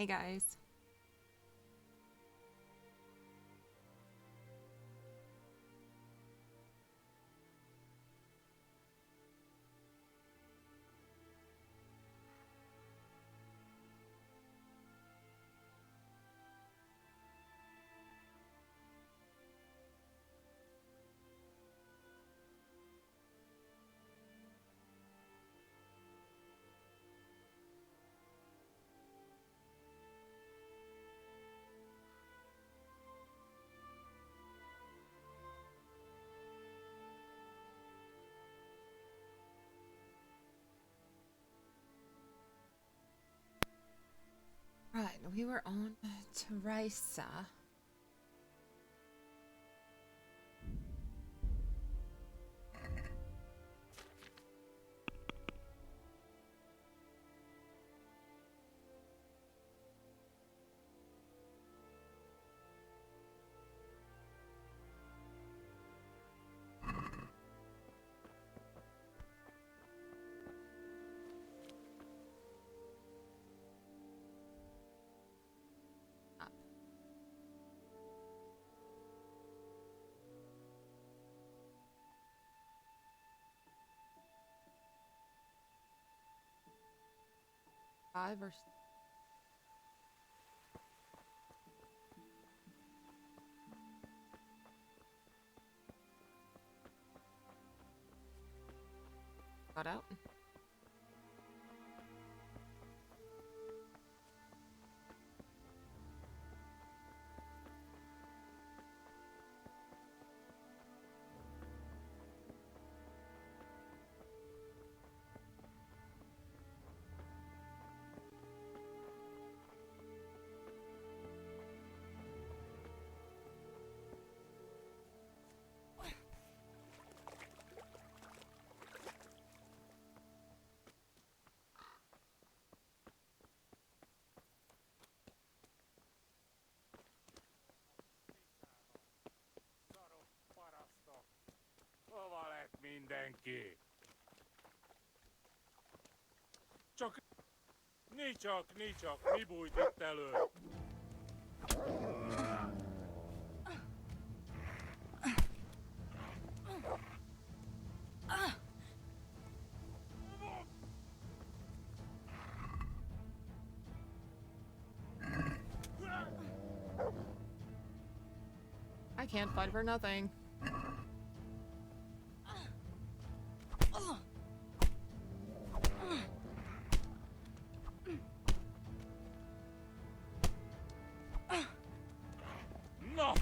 Hey guys. Right, we were on Teresa. Up. Five or got out. Hova lett mindenki? Csak, mi bújt itt elő? I can't fight for nothing. No!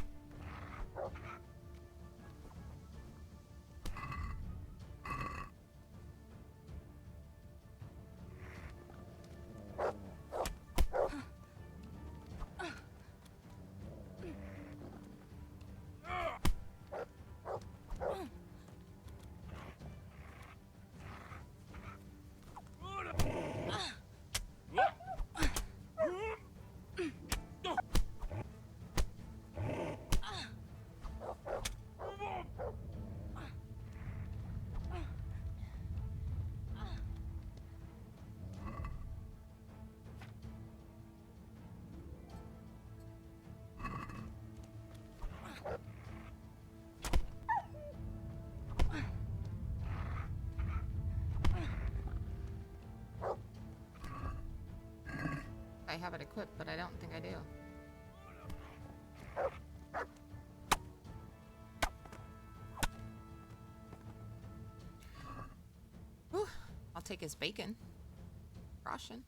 I have it equipped, but I don't think I do. Whew. I'll take his bacon. Ration.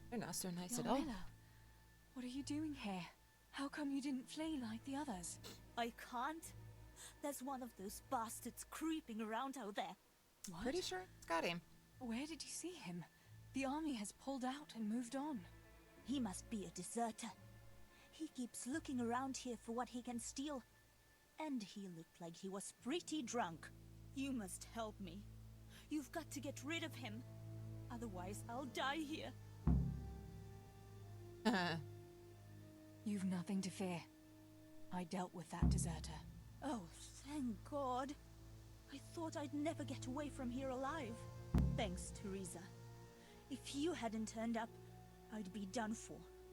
They're not so nice at all. Yarmila, what are you doing here? How come you didn't flee like the others? I can't. There's one of those bastards creeping around out there. What? Pretty sure it's got him. Where did you see him? The army has pulled out and moved on. He must be a deserter. He keeps looking around here for what he can steal. And he looked like he was pretty drunk. You must help me. You've got to get rid of him. Otherwise, I'll die here. You've nothing to fear. I dealt with that deserter. Oh, thank God. I thought I'd never get away from here alive. Thanks, Teresa. If you hadn't turned up, I'd be done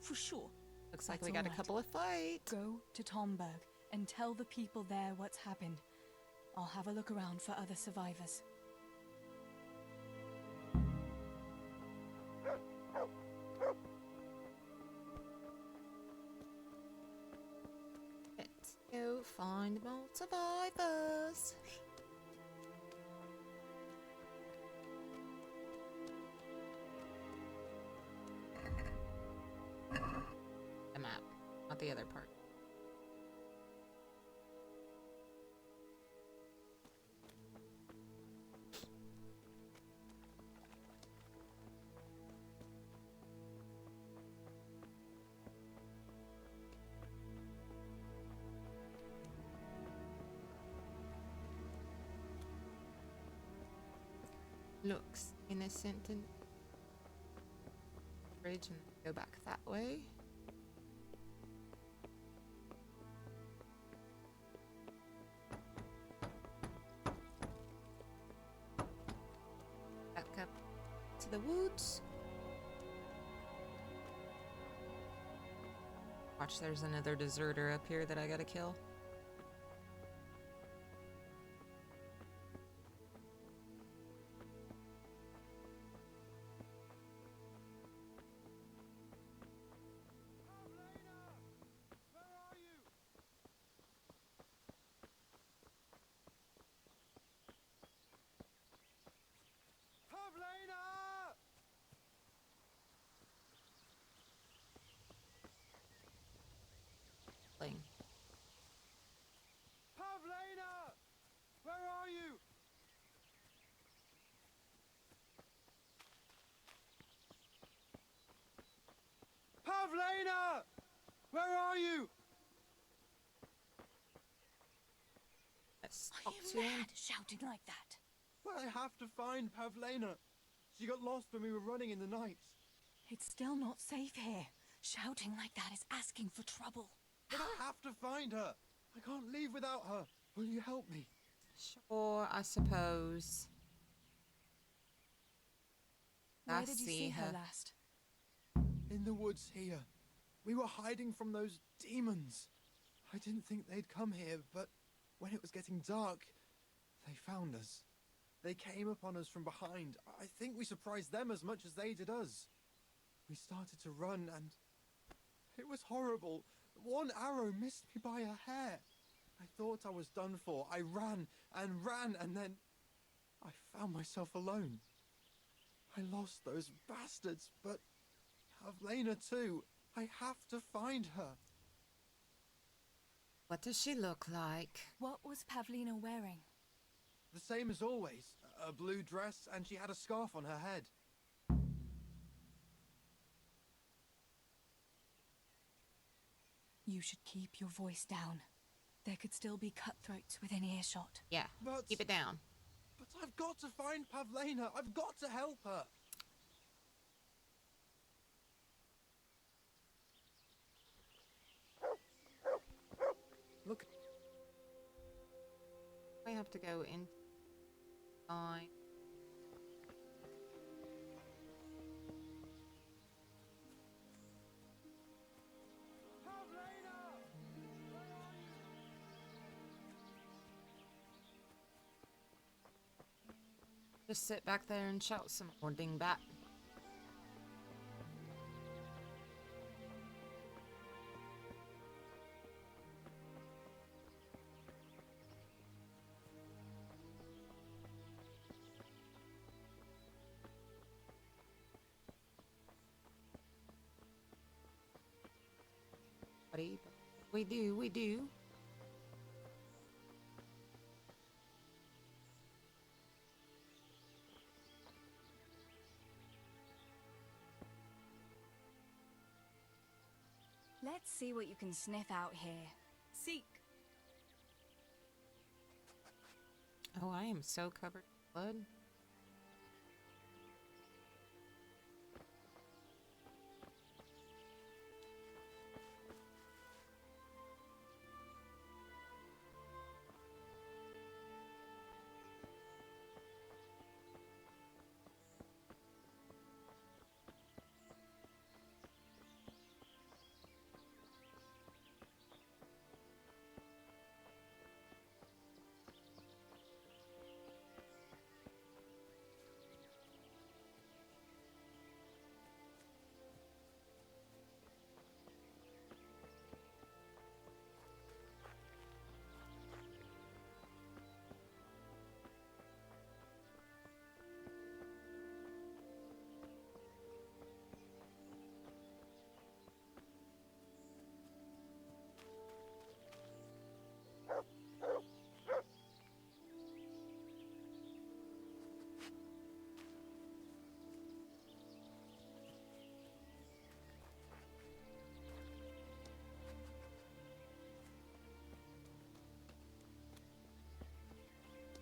for sure. Looks like That's we got a all right. couple of fights. Go to Tomberg and tell the people there what's happened. I'll have a look around for other survivors. Let's go find more survivors. The map, not the other part. Looks innocent and bridge and go back that way. Back up to the woods. Watch, there's another deserter up here that I gotta kill. Playing. Pavlena! Where are you? Pavlena! Where are you? Let's Are talk you to him. mad shouting like that? Well, I have to find Pavlena. She got lost when we were running in the night. It's still not safe here. Shouting like that is asking for trouble. But I have to find her. I can't leave without her. Will you help me? Sure, I suppose. Where I did you see see her her. last? In the woods here. We were hiding from those demons. I didn't think they'd come here, but when it was getting dark, they found us. They came upon us from behind. I think we surprised them as much as they did us. We started to run and it was horrible. One arrow missed me by a hair. I thought I was done for. I ran and then I found myself alone. I lost those bastards, but Pavlena too. I have to find her. What does she look like? What was Pavlina wearing? The same as always. A blue dress, and she had a scarf on her head. You should keep your voice down. There could still be cutthroats within earshot. Yeah, But keep it down. But I've got to find Pavlena. I've got to help her. Look, I have to go in. Fine. Just sit back there and shout some more dingbat. Buddy, we do. Let's see what you can sniff out here. Seek. Oh, I am so covered in blood.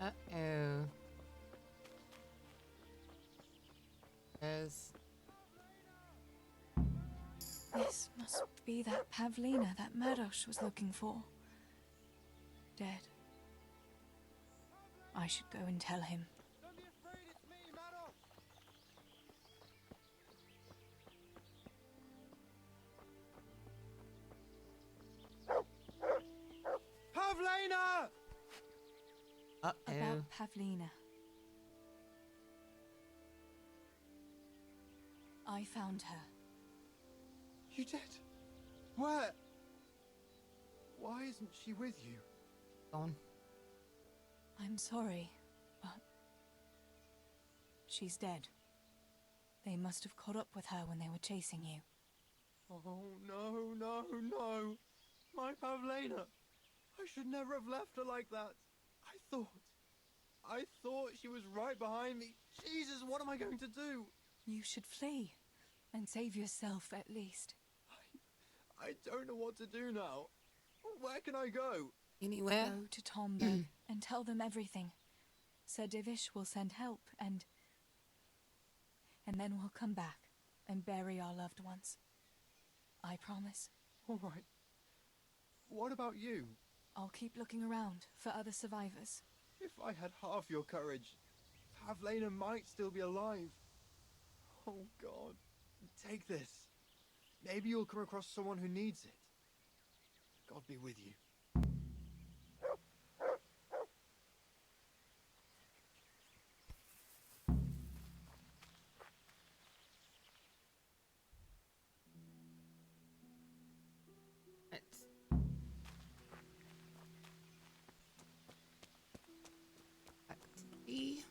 Uh-oh. There's... This must be that Pavlina that Meadows was looking for. Dead. I should go and tell him. Don't be afraid, it's me, Mados! Pavlina! Uh-oh. About Pavlina. I found her. You did? Where? Why isn't she with you? Gone. I'm sorry, but she's dead. They must have caught up with her when they were chasing you. Oh, no, no, no. My Pavlina. I should never have left her like that. I thought she was right behind me. Jesus, what am I going to do? You should flee and save yourself at least. I don't know what to do now. Where can I go? Anywhere? Go to Tomberg and tell them everything. Sir Divish will send help and then we'll come back and bury our loved ones. I promise. All right. What about you? I'll keep looking around for other survivors. If I had half your courage, Pavlina might still be alive. Oh, God. Take this. Maybe you'll come across someone who needs it. God be with you. Let's... Back to E.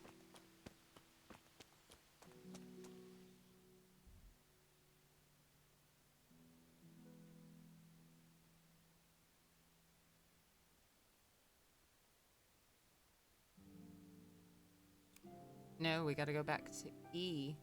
No, we gotta go back to E.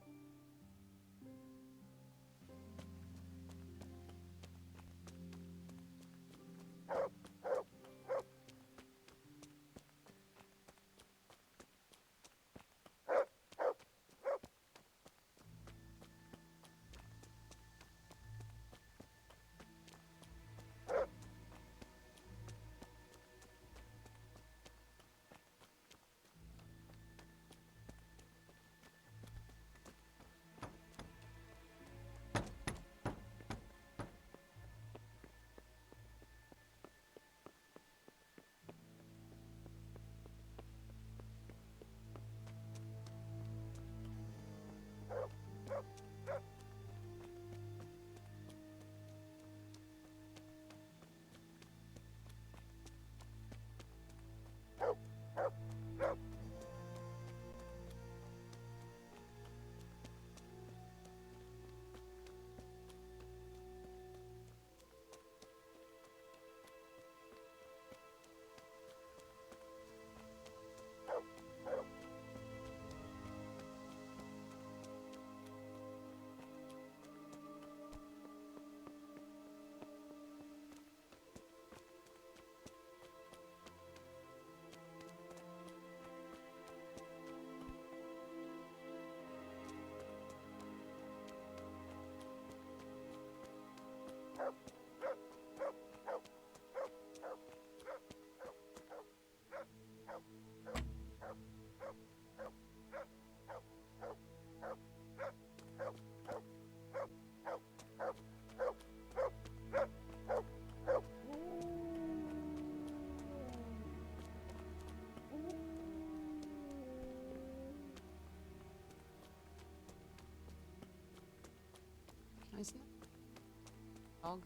Isn't it? Dog.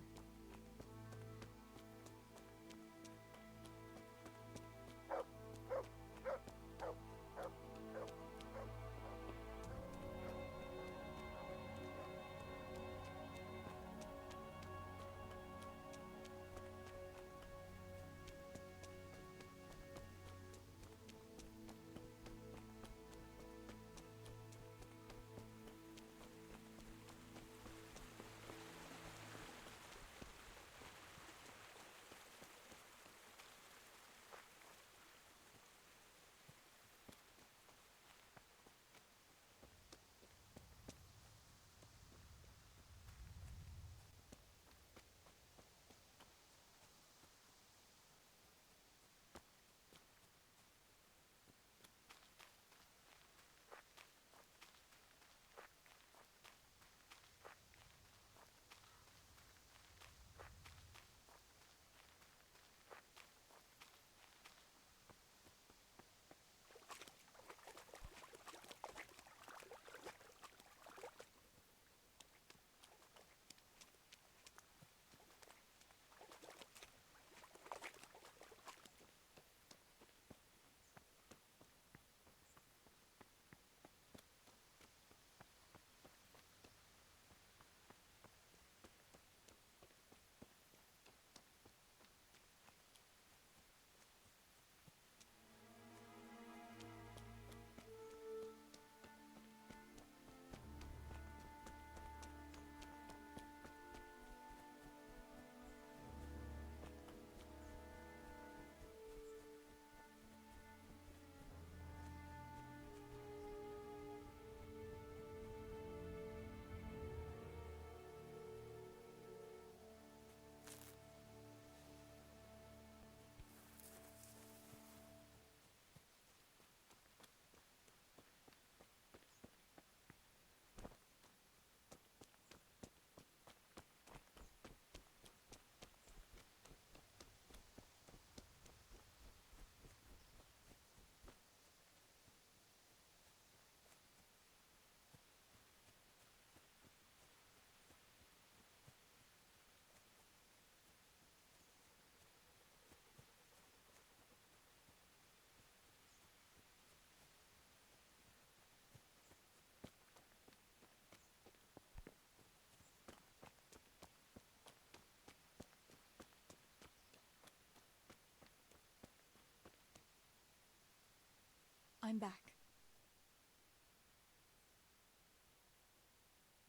I'm back.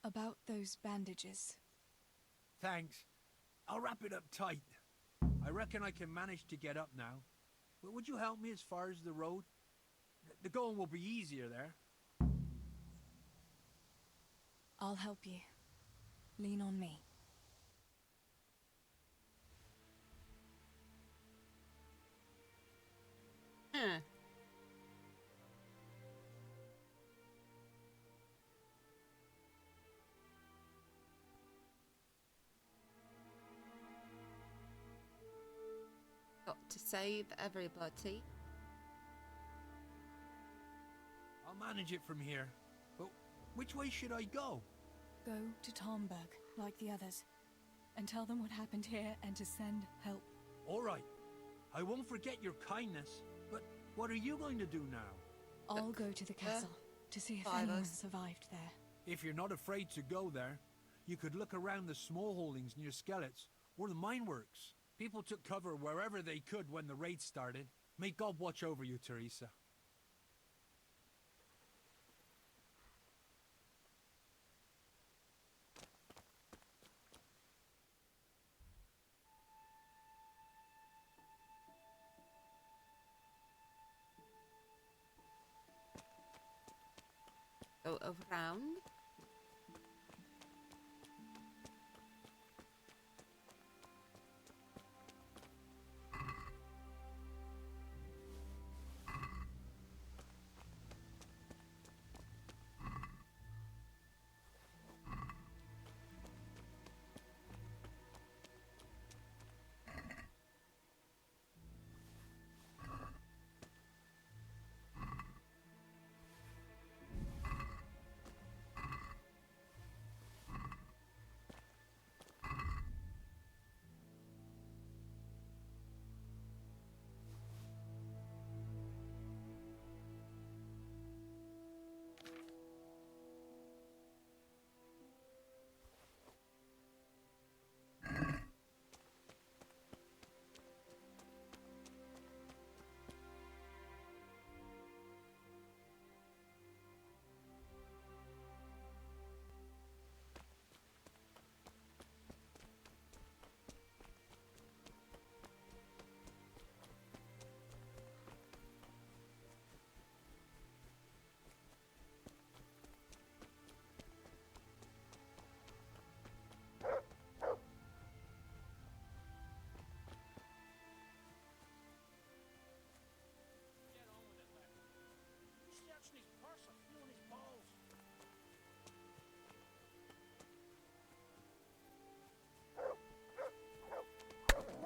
About those bandages. Thanks. I'll wrap it up tight. I reckon I can manage to get up now. But would you help me as far as the road? The going will be easier there. I'll help you. Lean on me. Huh. Got to save everybody. I'll manage it from here. But which way should I go? Go to Tomberg, like the others, and tell them what happened here and to send help. All right. I won't forget your kindness. But what are you going to do now? I'll go to the castle to see if five anyone us. survived there. If you're not afraid to go there, you could look around the small holdings near Skellets or the mine works. People took cover wherever they could when the raid started. May God watch over you, Teresa. Go around.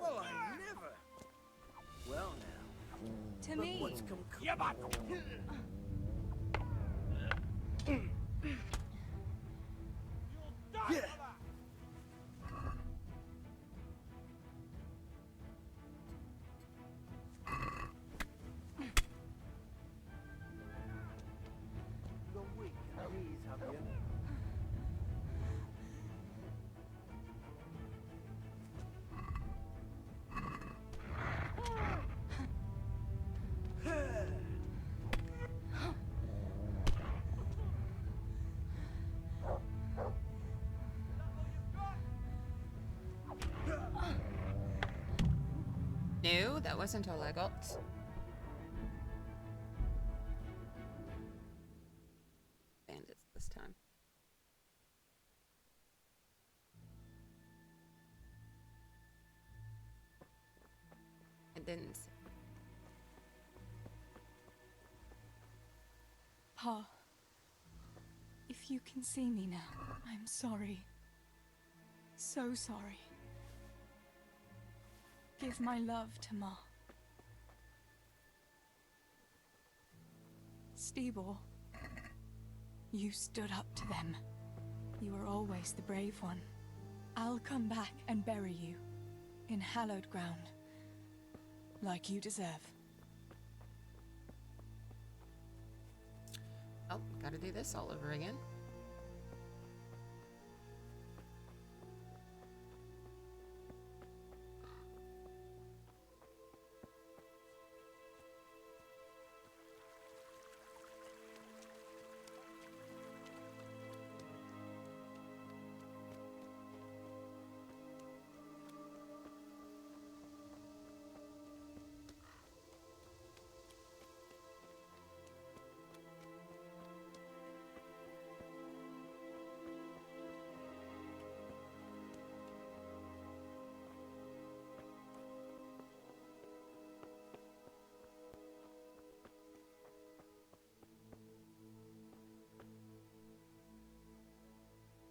Well, I never. Well, now. To Look me! what's come. Yeah, but... Yeah. The weak knees, have you? No, that wasn't all I got. Bandits this time. I didn't. Pa, if you can see me now, I'm sorry. So sorry. Give my love to Ma. Stibor, you stood up to them. You were always the brave one. I'll come back and bury you in hallowed ground, like you deserve. Oh, gotta do this all over again.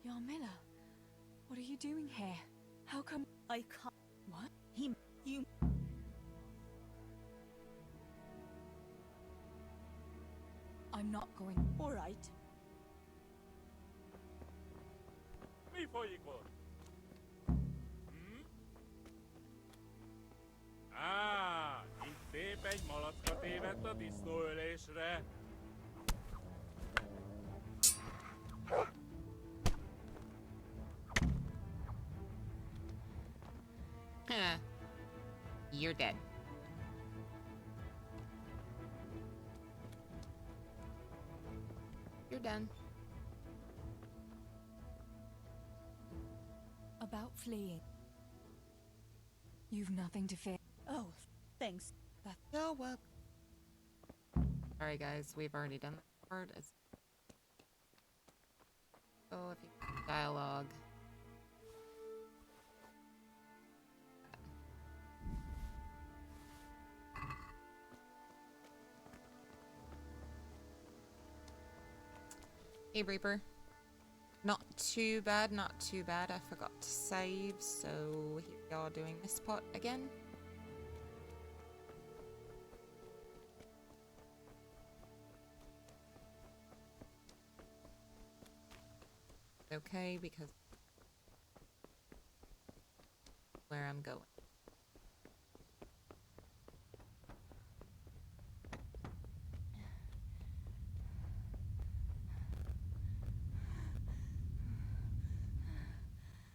Yarmila, what are you doing here? How come... I can't. What? You. I'm not going... All right. Mi folyik ott? Itt épp egy malacka tévedt a disznóölésre. Huh. You're dead. You're done. About fleeing. You've nothing to fear. Oh, thanks. You're welcome. Sorry guys, we've already done that part. It's... Oh, if you dialogue. Hey Reaper. Not too bad, not too bad. I forgot to save, so here we are doing this part again. Okay, because where I'm going.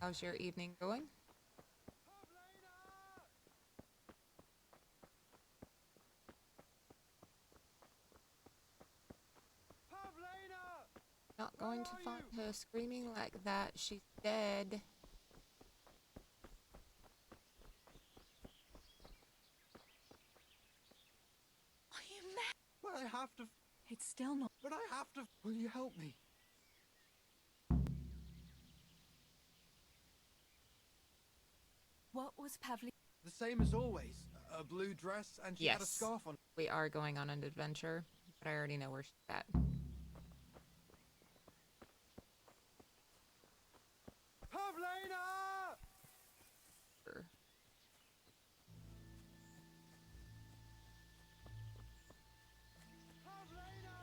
How's your evening going? Not going to find her screaming like that. She's dead. Are you mad? But I have to. It's still not... But I have to. Will you help me? What was Pavli... The same as always. A blue dress, and she had a Yes. scarf on. We are going on an adventure, but I already know where she's at. Pavlina! Sure.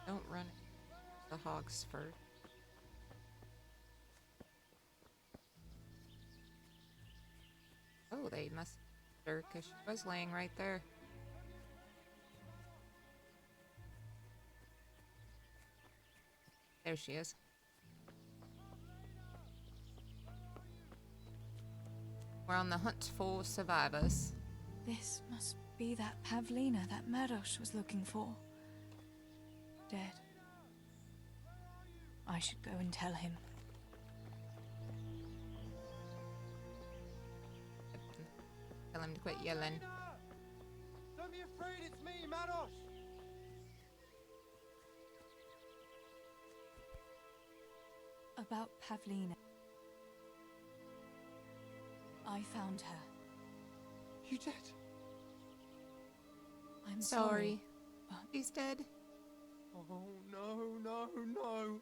Don't run the hogs first. Oh, they must have her because she was laying right there. There she is. We're on the hunt for survivors. This must be that Pavlina that Meadows was looking for. Dead. I should go and tell him. Tell him to quit yelling. Don't be afraid, it's me, Mados! About Pavlina. I found her. You did? I'm Sorry. but She's dead. Oh, no.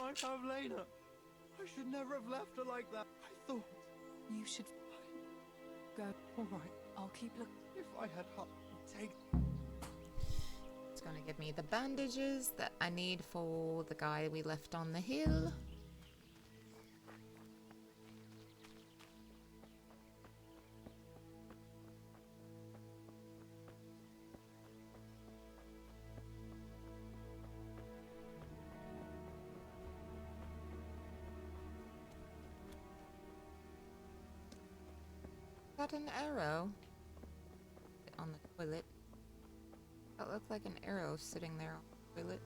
My Pavlina. I should never have left her like that. I thought. you should go. All right, I'll keep looking. if I had take. It's gonna give me the bandages that I need for the guy we left on the hill. Got an arrow on the toilet. That looked like an arrow sitting there on the toilet.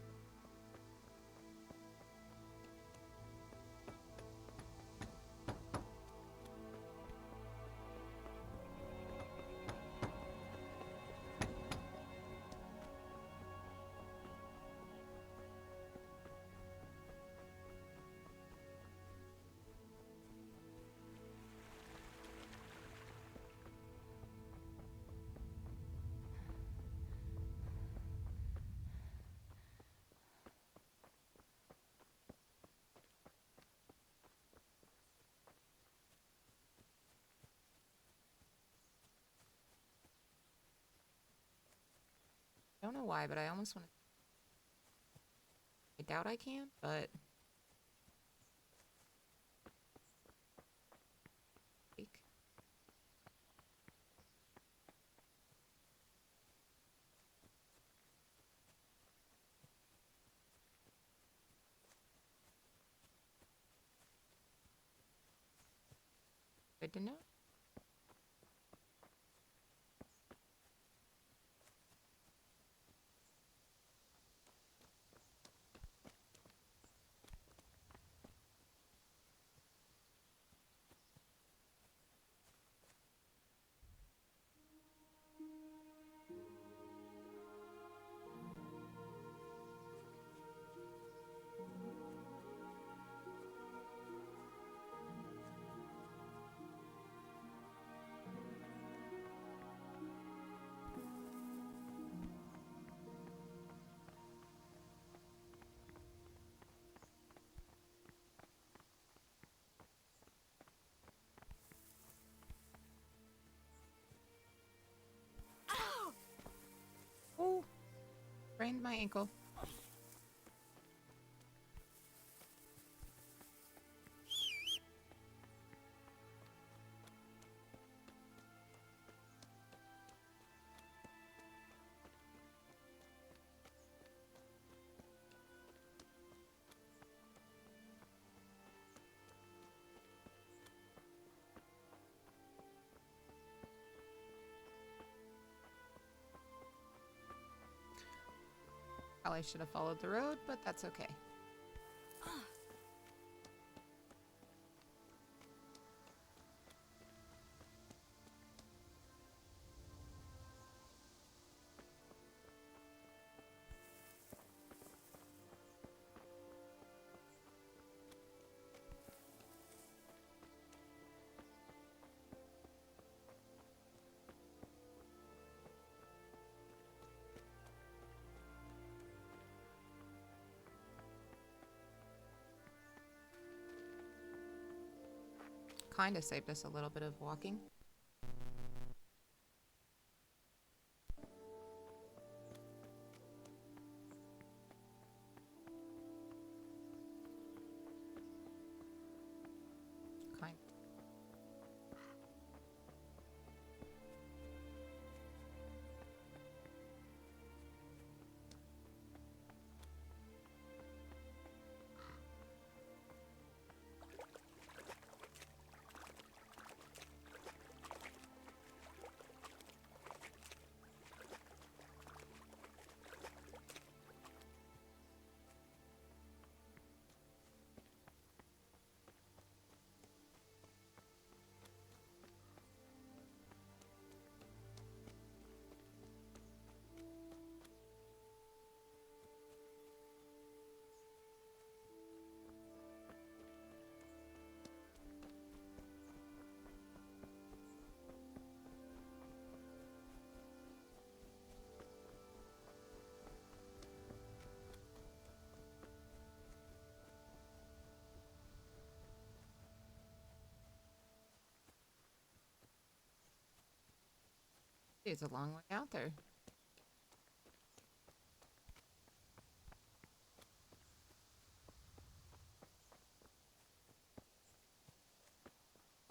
don't know why, but I almost want to. I doubt I can, but. Good to know. Oh, sprained my ankle. Probably should have followed the road, but that's okay. Kind of saved us a little bit of walking. Kind. It's a long way out there.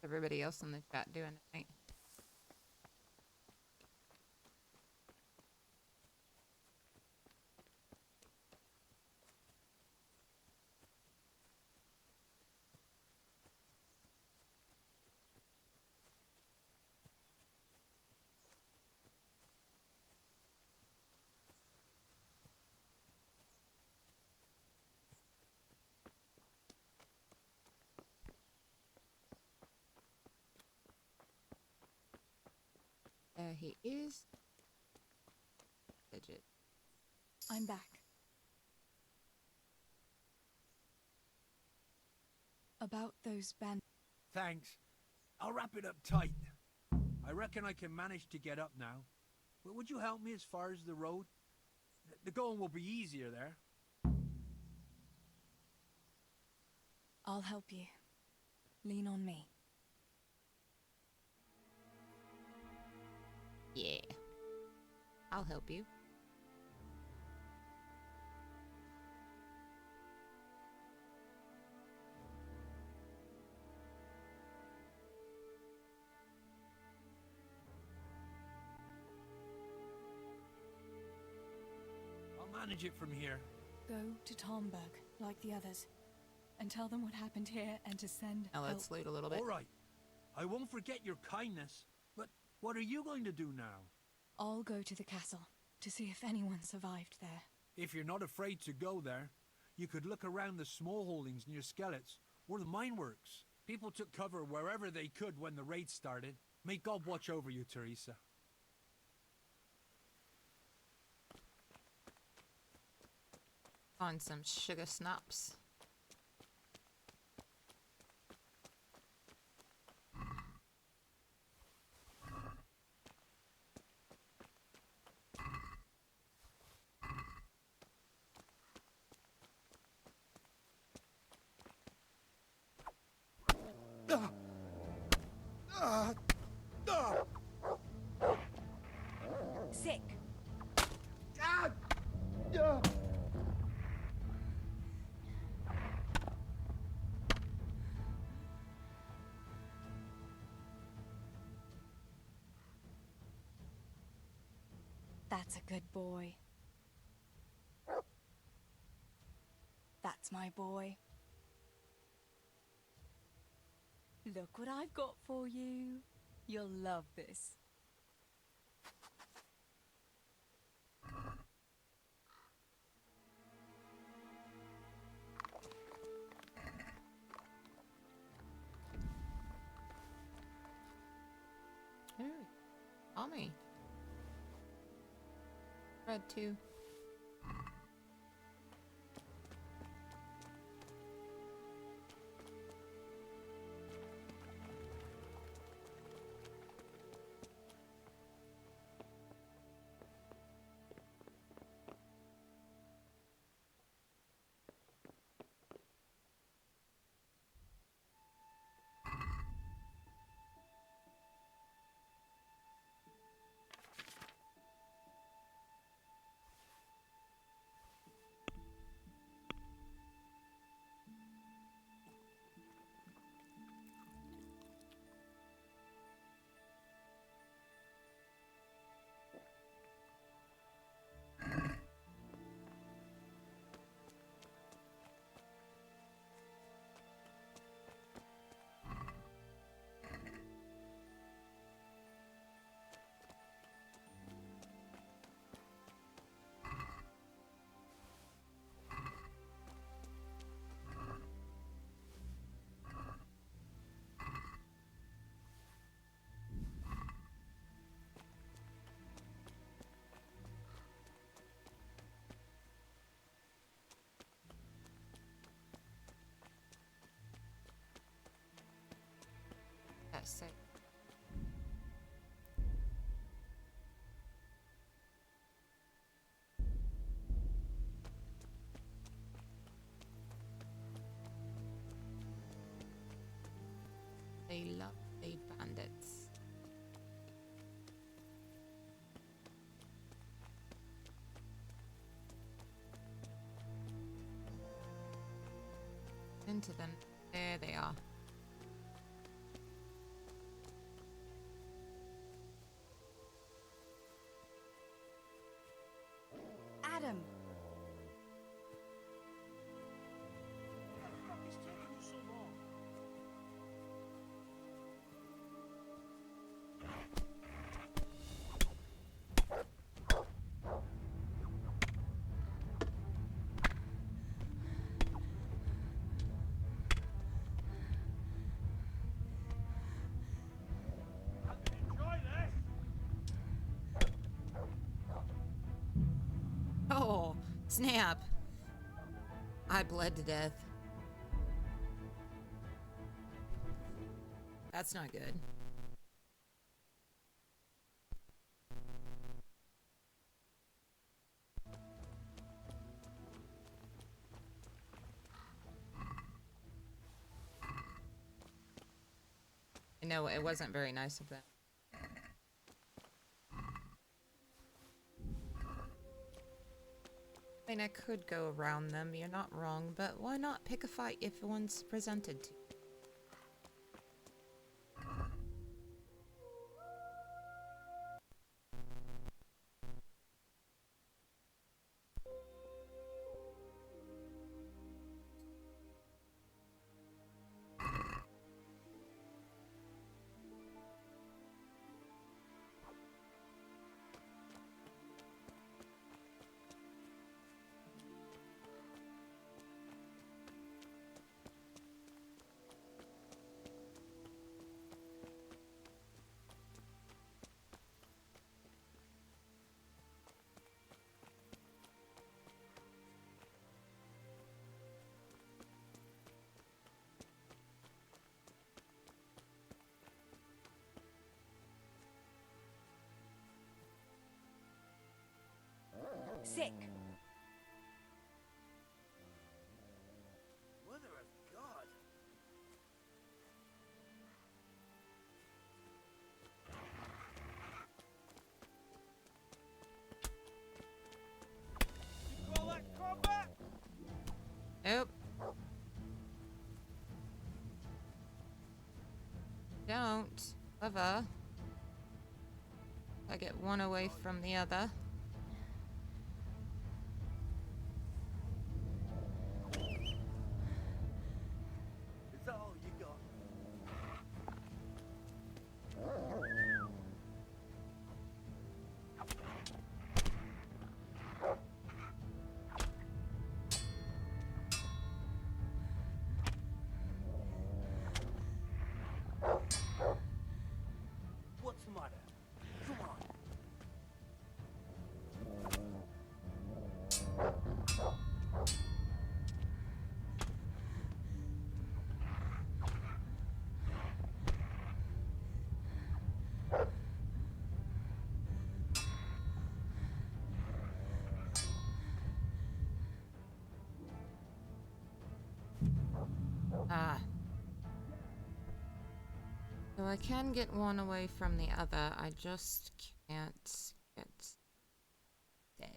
Everybody else in the chat doing tonight. He is. Digit. I'm back. About those band. Thanks. I'll wrap it up tight. I reckon I can manage to get up now. But would you help me as far as the road? The going will be easier there. I'll help you. Lean on me. Yeah. I'll help you. manage it from here. Go to Tomberg, like the others, and tell them what happened here and to send Now help. let's loot a little bit. All right. I won't forget your kindness. But what are you going to do now? I'll go to the castle to see if anyone survived there. If you're not afraid to go there, you could look around the small holdings near Skellets or the mine works. People took cover wherever they could when the raid started. May God watch over you, Teresa. Find some sugar snaps. Sick. That's a good boy. That's my boy. Look what I've got for you. You'll love this. Ooh, Tommy. Red 2. That's sick. They love the bandits. Into them. There they are. Adam! It's taking you so long. Enjoy this! Oh, snap. I bled to death. That's not good. No, it wasn't very nice of them. I mean, I could go around them, you're not wrong, but why not pick a fight if one's presented to you? Sick. Mother of God. You call that combat? Nope. Don't. However, I get one away from the other. Is that all you got? What's the matter? Come on. Ah. So I can get one away from the other. I just can't get dead.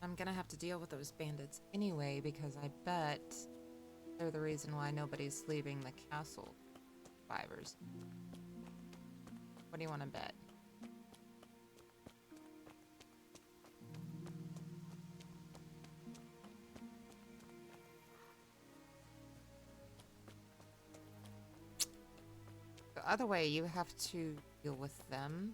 I'm gonna have to deal with those bandits anyway because I bet they're the reason why nobody's leaving the castle. Survivors. What do you want to bet? The other way, you have to deal with them.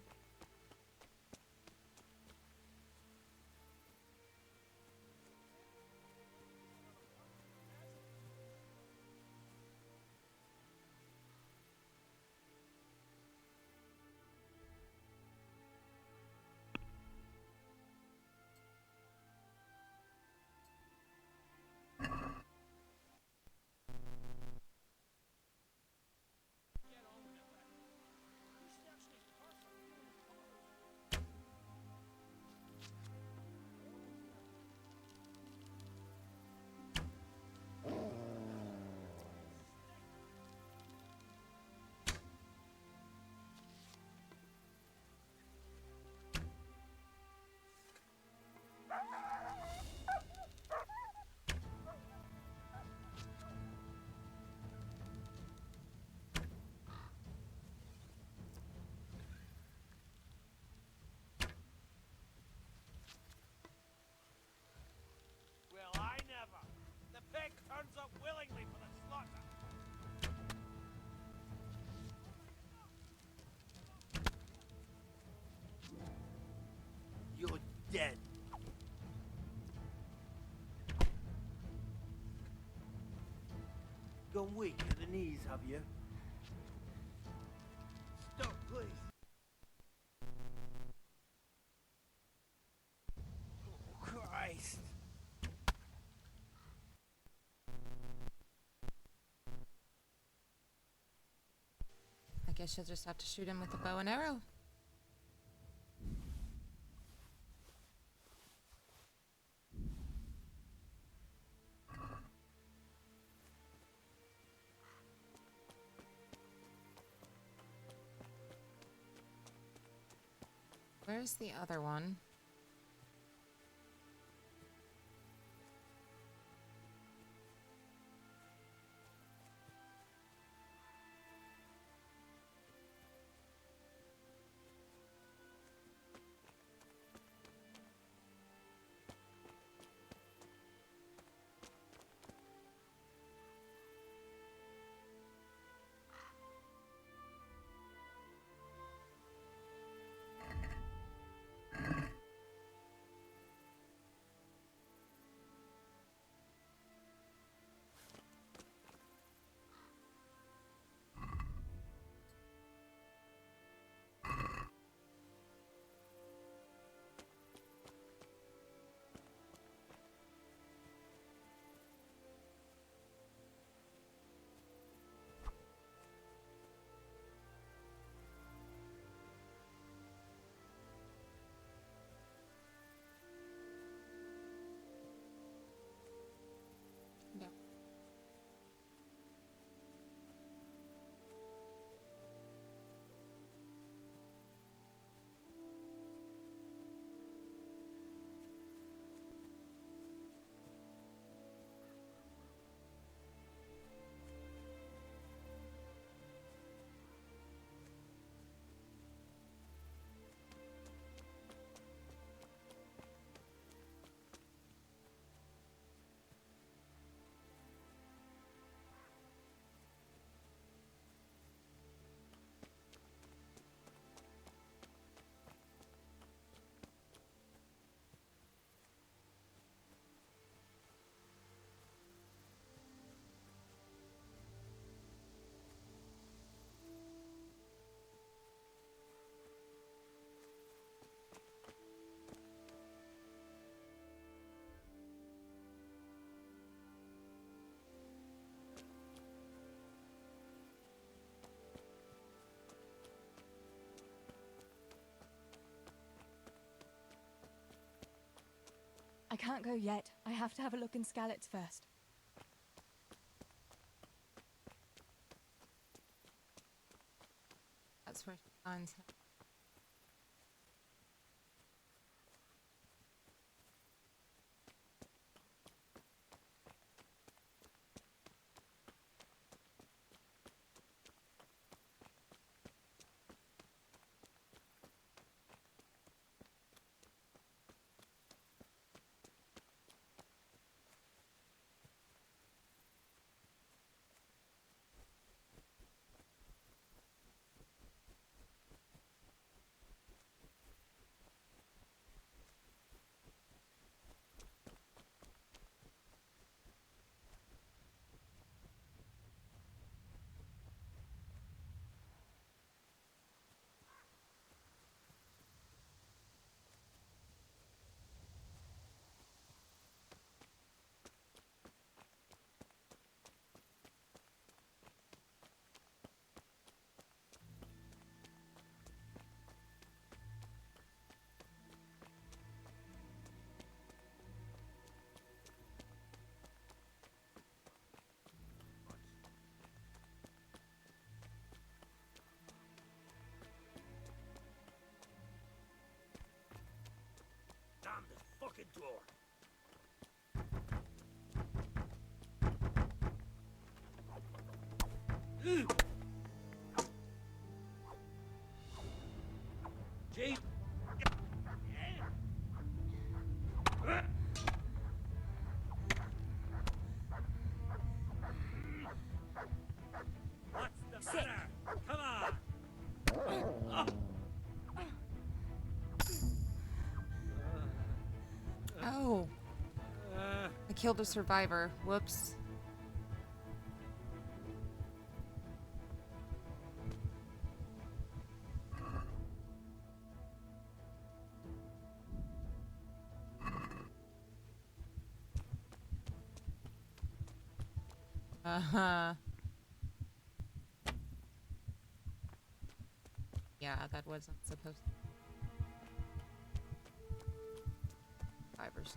Well, I never. The pig turns up willingly for the slaughter. You're dead. Gone weak at the knees, have you? Stop, please. Oh, Christ. I guess you'll just have to shoot him with a bow and arrow. Where's the other one? can't go yet. I have to have a look in Skalitz first. That's where she finds him. Damn this fucking door. Jeep. What's the matter? Come on. Oh. I killed a survivor. Whoops. Uh-huh. Yeah, that wasn't supposed to. Survivors.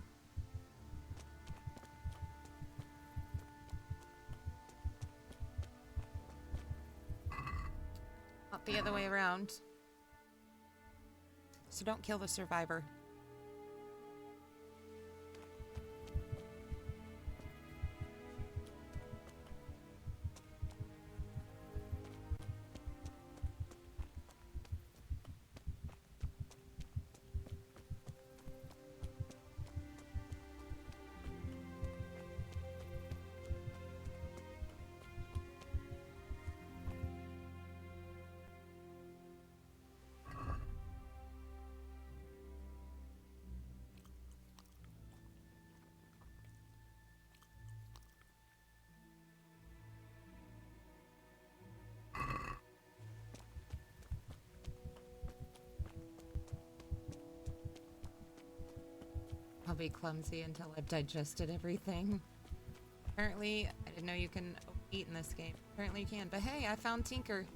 Not the other way around. So don't kill the survivor. I'll be clumsy until I've digested everything. Apparently, I didn't know you can eat in this game. Apparently you can, but hey, I found Tinker.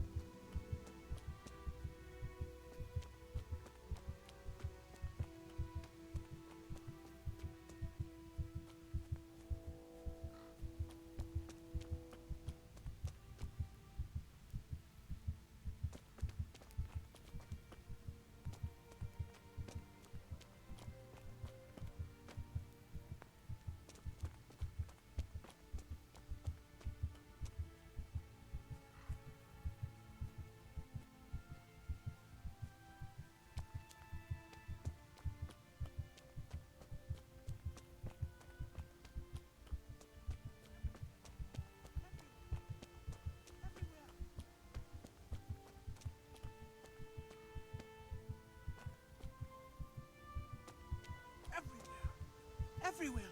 Everywhere.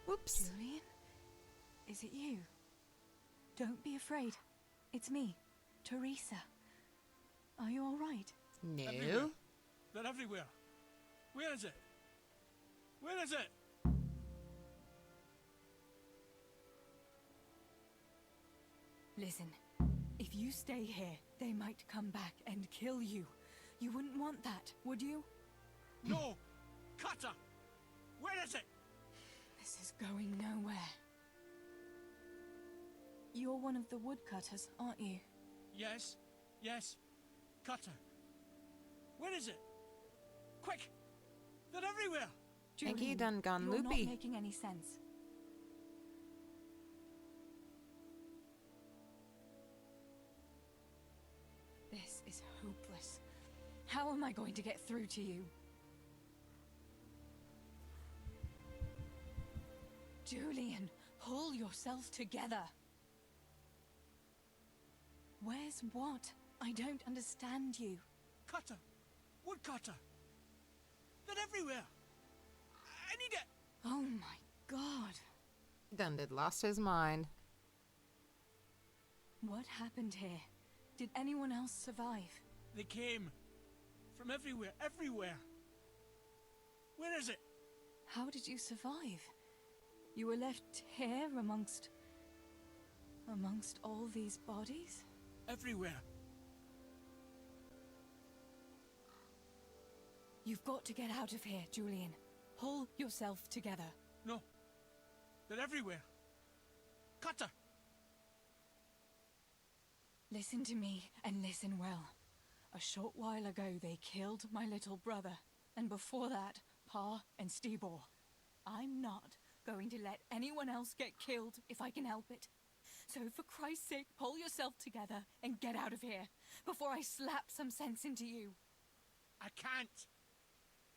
Whoops. Julian? Is it you? Don't be afraid. It's me, Teresa. Are you all right? No. Everywhere. They're everywhere. Where is it? Where is it? Listen, if you stay here, they might come back and kill you. You wouldn't want that, would you? No! Cutter! Where is it? This is going nowhere. You're one of the woodcutters, aren't you? Yes. Yes. Cutter. Where is it? Quick! They're everywhere! Think he Julian, done gone you're loopy. not making any sense. This is hopeless. How am I going to get through to you? Julian, pull yourself together. Where's what? I don't understand you. Cutter! Woodcutter! They're everywhere! I need it! Oh my god. Done did lost his mind. What happened here? Did anyone else survive? They came. From everywhere, everywhere! Where is it? How did you survive? You were left here amongst all these bodies? Everywhere. You've got to get out of here, Julian. Pull yourself together. No. They're everywhere. Cutter! Listen to me, and listen well. A short while ago they killed my little brother, and before that, Pa and Stibor. I'm not going to let anyone else get killed if I can help it. So for Christ's sake, pull yourself together and get out of here, before I slap some sense into you. I can't.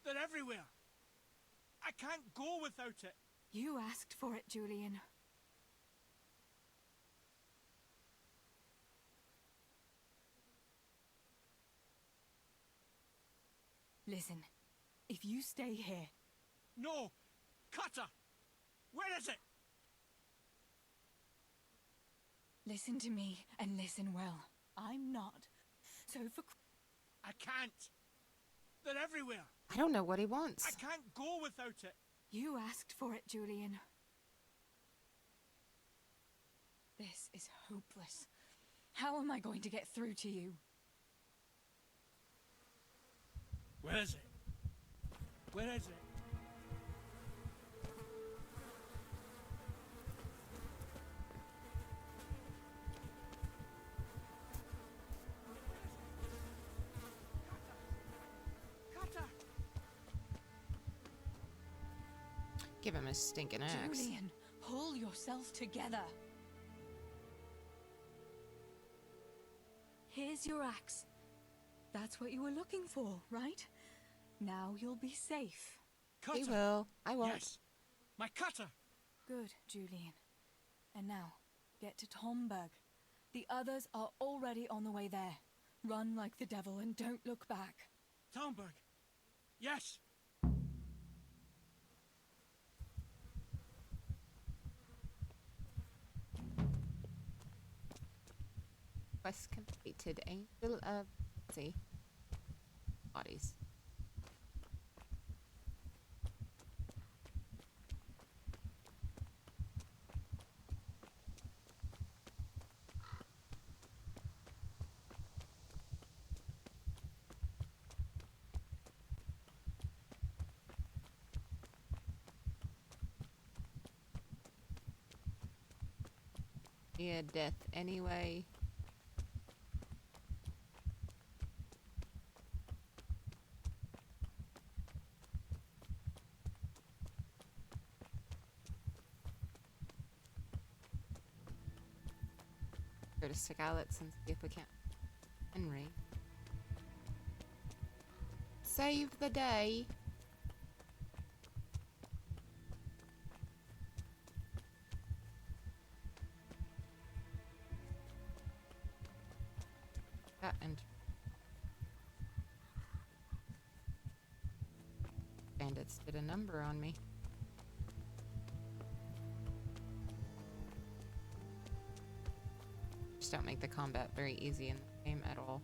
They're everywhere. I can't go without it. You asked for it, Julian. Listen, if you stay here... No! Cutter! Where is it? Listen to me, and listen well. I'm not. So for... I can't. They're everywhere. I don't know what he wants. I can't go without it. You asked for it, Julian. This is hopeless. How am I going to get through to you? Where is it? Where is it? Cutter! Give him a stinking axe. Julian, pull yourself together. Here's your axe. That's what you were looking for, right? Now you'll be safe. Cutter! He will. I won't. Yes. My cutter! Good, Julian. And now, get to Tomberg. The others are already on the way there. Run like the devil and don't look back. Talmberg! Yes! Quest completed. Angel of... Let's see. Bodies. Yeah, death anyway. Go to Scarlet's and see if we can. Henry. Save the day. And bandits did a number on me. Just don't make the combat very easy in the game at all.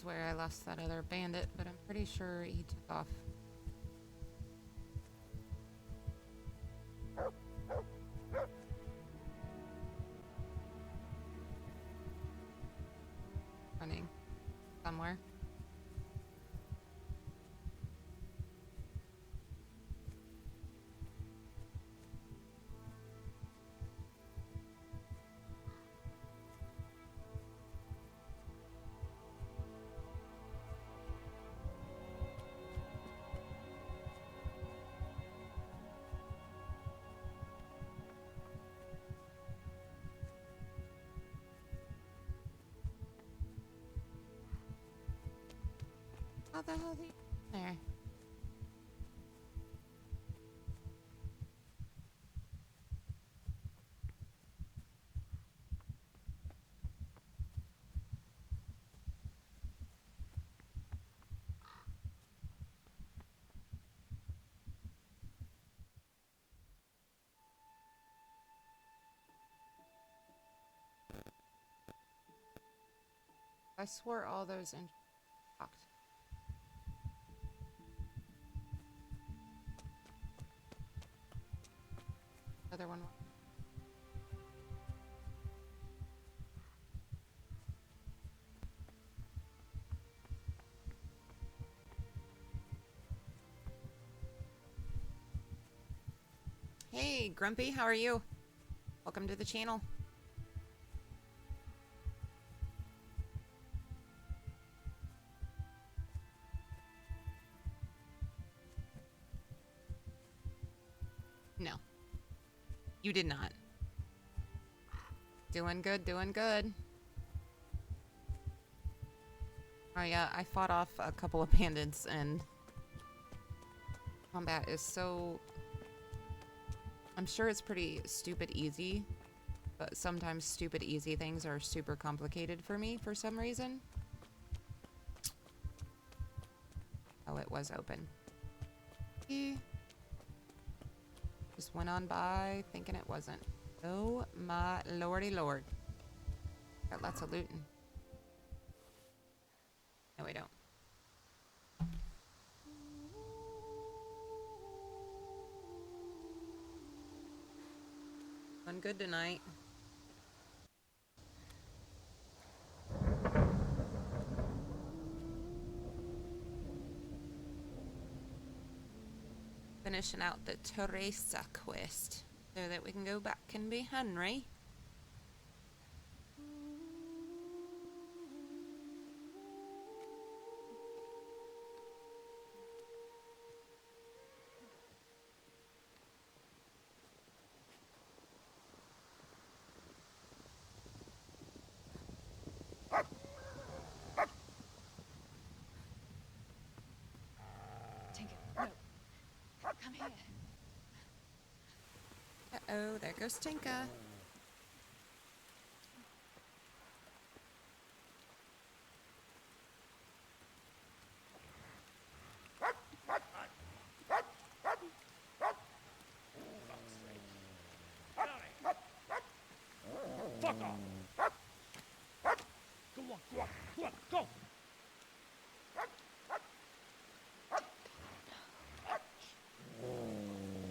is where I lost that other bandit, but I'm pretty sure he took off. Running somewhere. How the hell is he there? I swore all those in locked. Other one. Hey, Grumpy, how are you? Welcome to the channel. No. You did not. Doing good, doing good. Oh yeah, I fought off a couple of bandits and combat is so... I'm sure it's pretty stupid easy, but sometimes stupid easy things are super complicated for me for some reason. Oh, it was open. Just went on by thinking it wasn't. Oh my lordy lord. Got lots of looting. No, we don't. Doing good tonight. Finishing out the Teresa quest so that we can go back and be Henry. Tinker, no. Come here. Uh-oh, there goes Tinka. Fuck off! Go on, go on, go on, go!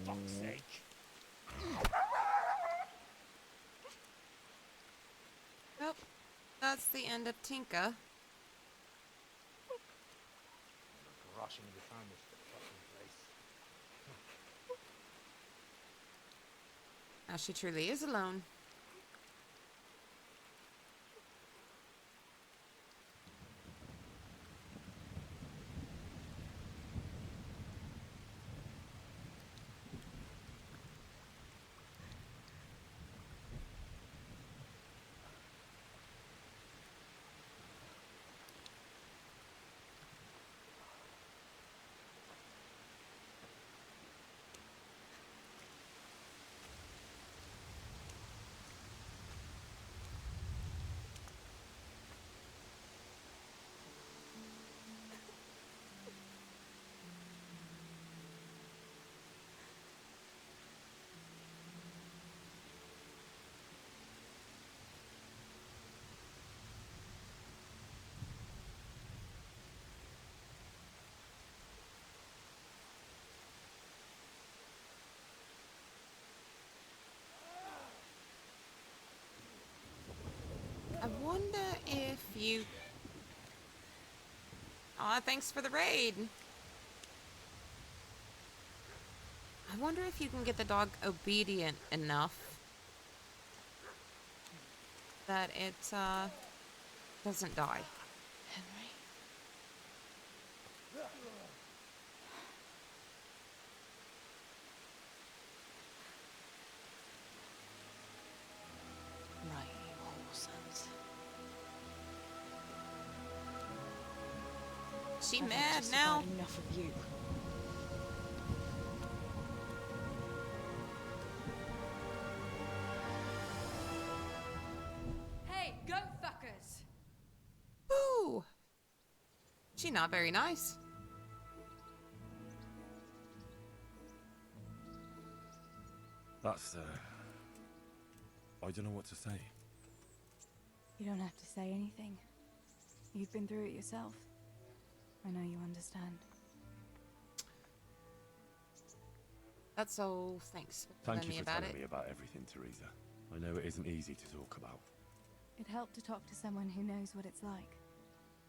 Fuck's sake. Well, that's the end of Tinka. Rushing to find this fucking place. Now she truly is alone. you. Aw, thanks for the raid. I wonder if you can get the dog obedient enough that it, doesn't die. Henry. Right, you whole sons. She I've had mad just now? about enough of you. Hey, go fuckers! Ooh. She not very nice. That's, I don't know what to say. You don't have to say anything. You've been through it yourself. I know you understand. That's all. Thanks for Thank telling you me for about telling it. me about everything, Teresa. I know it isn't easy to talk about. It helped to talk to someone who knows what it's like.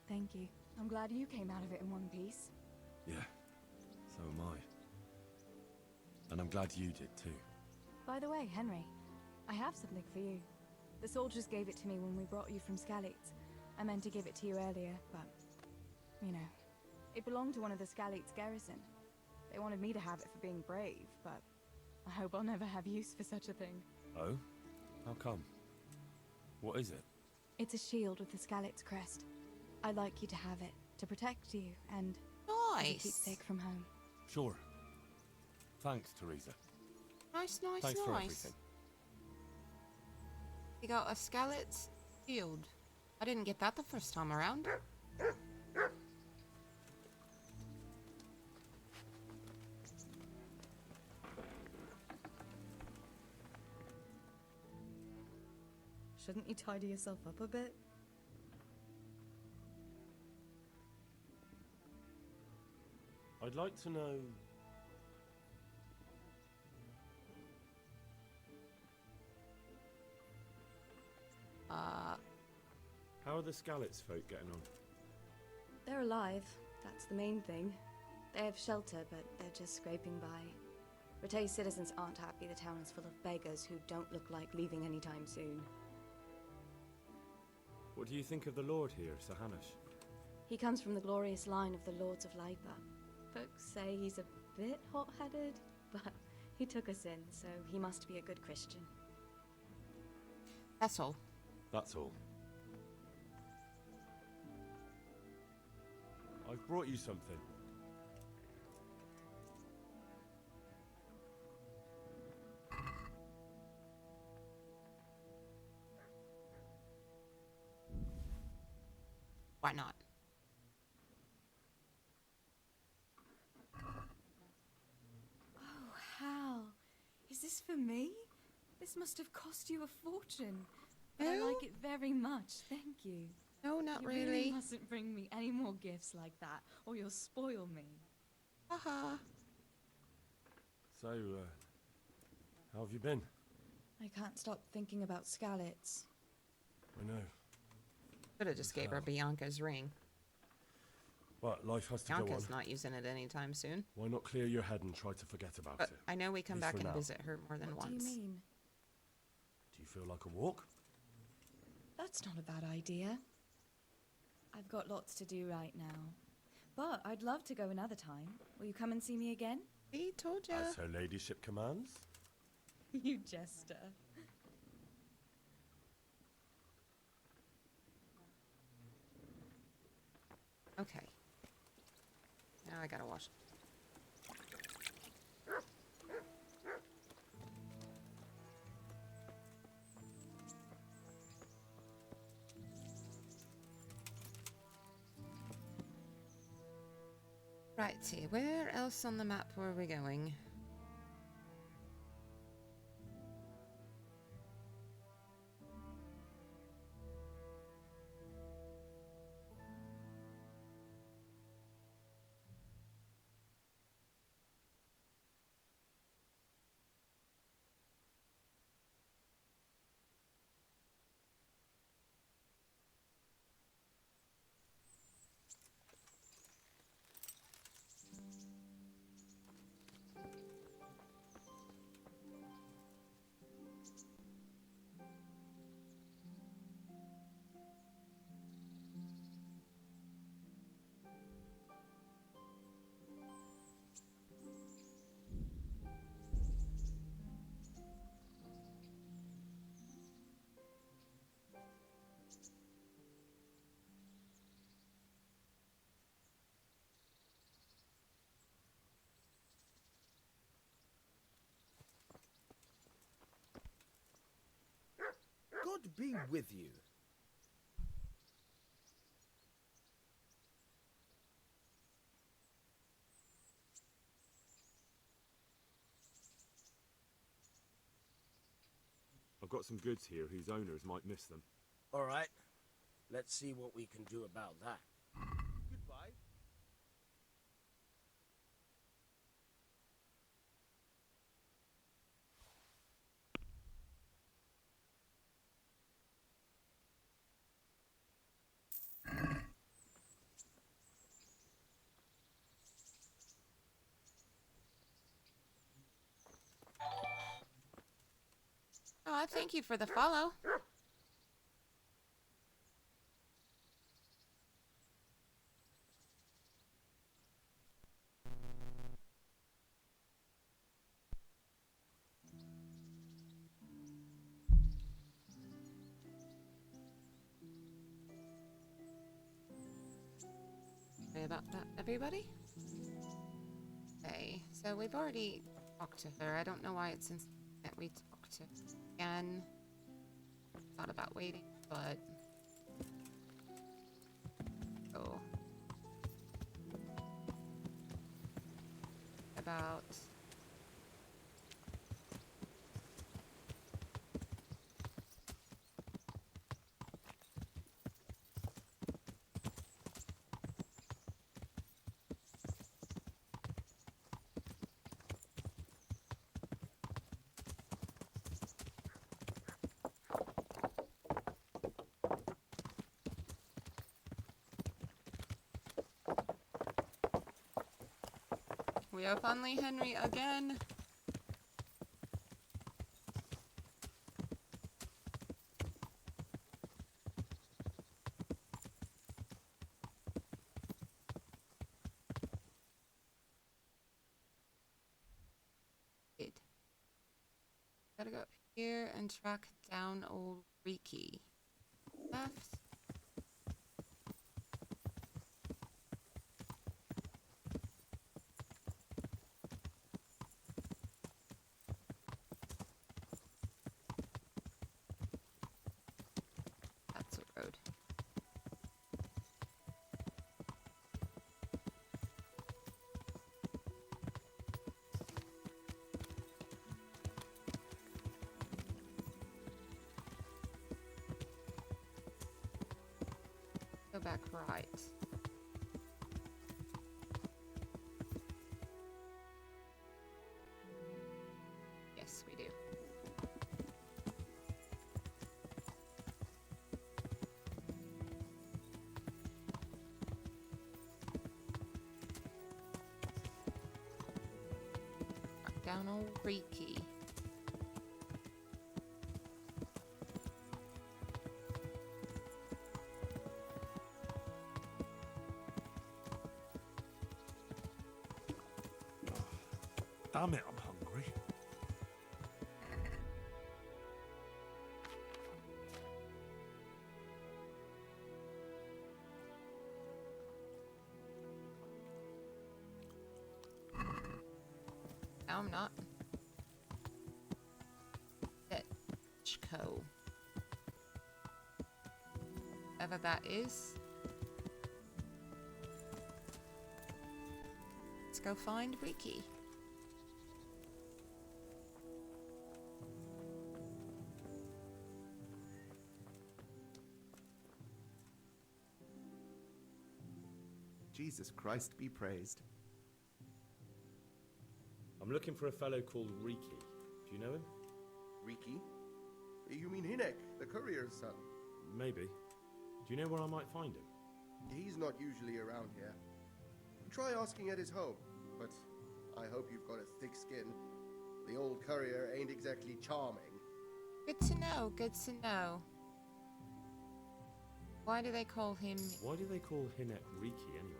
Thank you. I'm glad you came out of it in one piece. Yeah, so am I. And I'm glad you did too. By the way, Henry, I have something for you. The soldiers gave it to me when we brought you from Skalitz. I meant to give it to you earlier, but, you know, it belonged to one of the Skalitz garrison. They wanted me to have it for being brave, but I hope I'll never have use for such a thing. Oh? How come? What is it? It's a shield with the Skalitz crest. I'd like you to have it, to protect you, and as a Nice. keepsake from home. Sure. Thanks, Teresa. Nice, nice, Thanks for nice. everything. You got a Skalitz shield. I didn't get that the first time around. Shouldn't you tidy yourself up a bit? I'd like to know... How are the Skalitz folk getting on? They're alive. That's the main thing. They have shelter, but they're just scraping by. Rattay's citizens aren't happy the town is full of beggars who don't look like leaving anytime soon. What do you think of the Lord here, Sir Hanush? He comes from the glorious line of the Lords of Leipa. Folks say he's a bit hot-headed, but he took us in, so he must be a good Christian. That's all. That's all. I've brought you something. Why not? Oh, Hal. Is this for me? This must have cost you a fortune. But I No. like it very much, thank you. No, not You really. mustn't bring me any more gifts like that, or you'll spoil me. Haha. So, how have you been? I can't stop thinking about Skalitz. I know. Could have just gave her Bianca's ring. But life has to go on. Bianca's not using it anytime soon. Why not clear your head and try to forget about But it? I know we come At least back for and now. visit her more than What once. do you mean? Do you feel like a walk? That's not a bad idea. I've got lots to do right now. But I'd love to go another time. Will you come and see me again? We told ya. As her ladyship commands? You jester. Okay. Now I gotta wash. Righty, where else on the map were we going? God be with you. I've got some goods here whose owners might miss them. All right. Let's see what we can do about that. Goodbye. Oh, thank you for the follow. Sorry about that, everybody. Okay, so we've already talked to her. I don't know why it's insistent that we talk to her again. Thought about waiting, but oh, about we are finally Henry again. Gotta go up here and track down old Riki. Left. That's a road. Go back right. Yes, we do. Track down old Riki. Damn it, I'm hungry. No, I'm not. Chco. Whatever that is. Let's go find Riki. Jesus Christ be praised. I'm looking for a fellow called Riki. Do you know him? Riki? You mean Hinek, the courier's son? Maybe. Do you know where I might find him? He's not usually around here. Try asking at his home, but I hope you've got a thick skin. The old courier ain't exactly charming. Good to know, good to know. Why do they call him... Why do they call Hinek Riki anyway?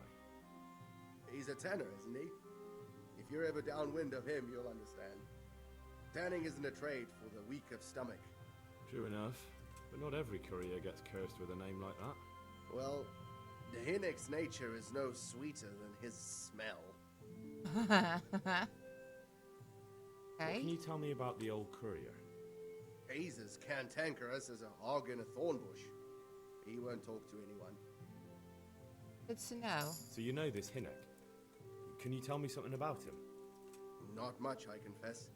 He's a tanner, isn't he? If you're ever downwind of him, you'll understand. Tanning isn't a trade for the weak of stomach. True enough, but not every courier gets cursed with a name like that. Well, the Hinek's nature is no sweeter than his smell. What Okay. can you tell me about the old courier? Jesus cantankerous as a hog in a thorn bush. He won't talk to anyone. Good to know. So you know this Hinnock. Can you tell me something about him? Not much, I confess.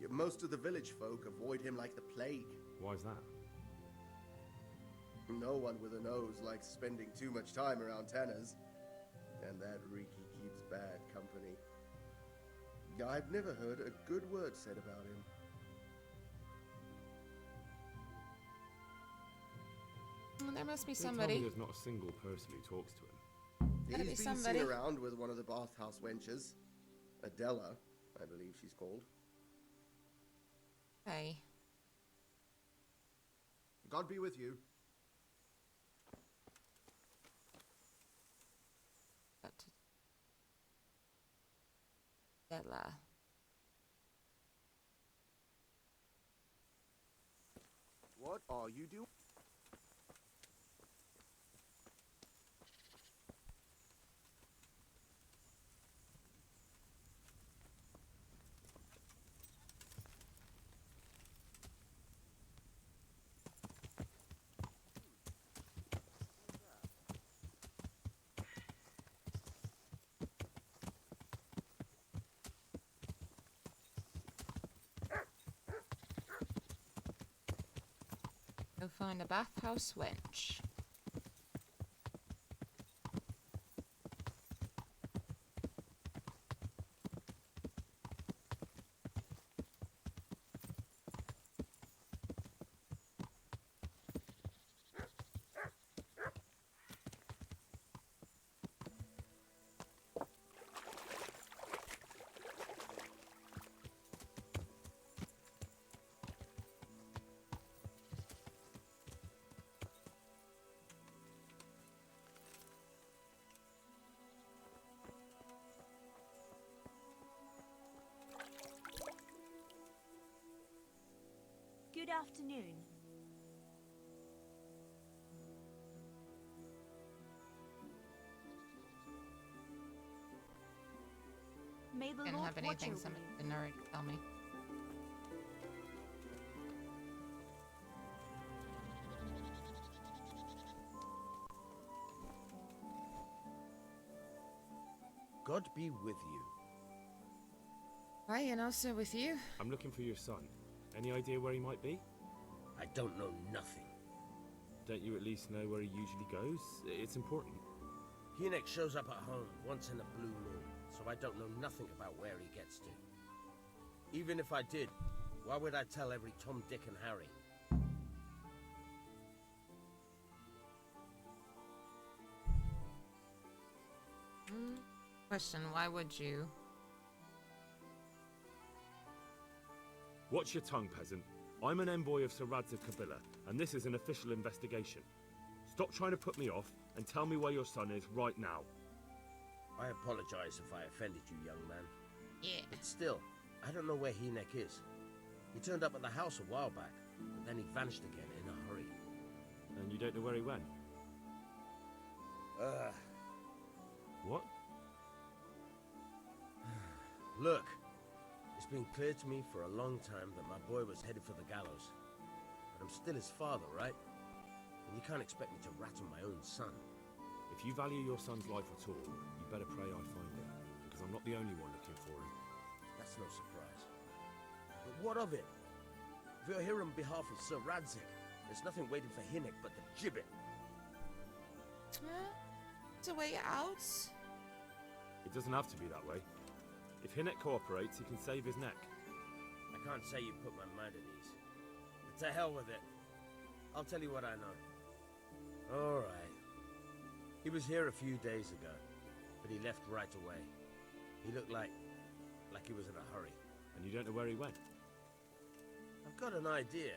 Yet most of the village folk avoid him like the plague. Why's that? No one with a nose likes spending too much time around Tanner's. And that Riki keeps bad company. I've never heard a good word said about him. Well, there must be They tell somebody. me there's not a single person who talks to him. Gotta be He's been somebody. seen around with one of the bathhouse wenches. Adela, I believe she's called. Hey. God be with you. Got to... Bella. What are you doing? Go find a bathhouse wench. Good afternoon. May the Didn't Lord have watch anything over somebody you. didn't already tell me. God be with you. Hi, and also with you. I'm looking for your son. Any idea where he might be? I don't know nothing. Don't you at least know where he usually goes? It's important. Hinnock shows up at home once in a blue moon, so I don't know nothing about where he gets to. Even if I did, why would I tell every Tom, Dick, and Harry? Question, why would you? Watch your tongue, peasant. I'm an envoy of Sir Radzig Kabila, and this is an official investigation. Stop trying to put me off, and tell me where your son is right now. I apologize if I offended you, young man. Yeah. But still, I don't know where Hinnock is. He turned up at the house a while back, but then he vanished again in a hurry. And you don't know where he went? What? Look, it's been clear to me for a long time that my boy was headed for the gallows. But I'm still his father, right? And you can't expect me to rat on my own son. If you value your son's life at all, you better pray I find him, because I'm not the only one looking for him. That's no surprise. But what of it? If you're here on behalf of Sir Radzig, there's nothing waiting for Hinnock but the gibbet. It's a way out. It doesn't have to be that way. If Hinnock cooperates, he can save his neck. I can't say you put my mind at ease. But to hell with it. I'll tell you what I know. All right. He was here a few days ago, but he left right away. He looked like he was in a hurry. And you don't know where he went? I've got an idea,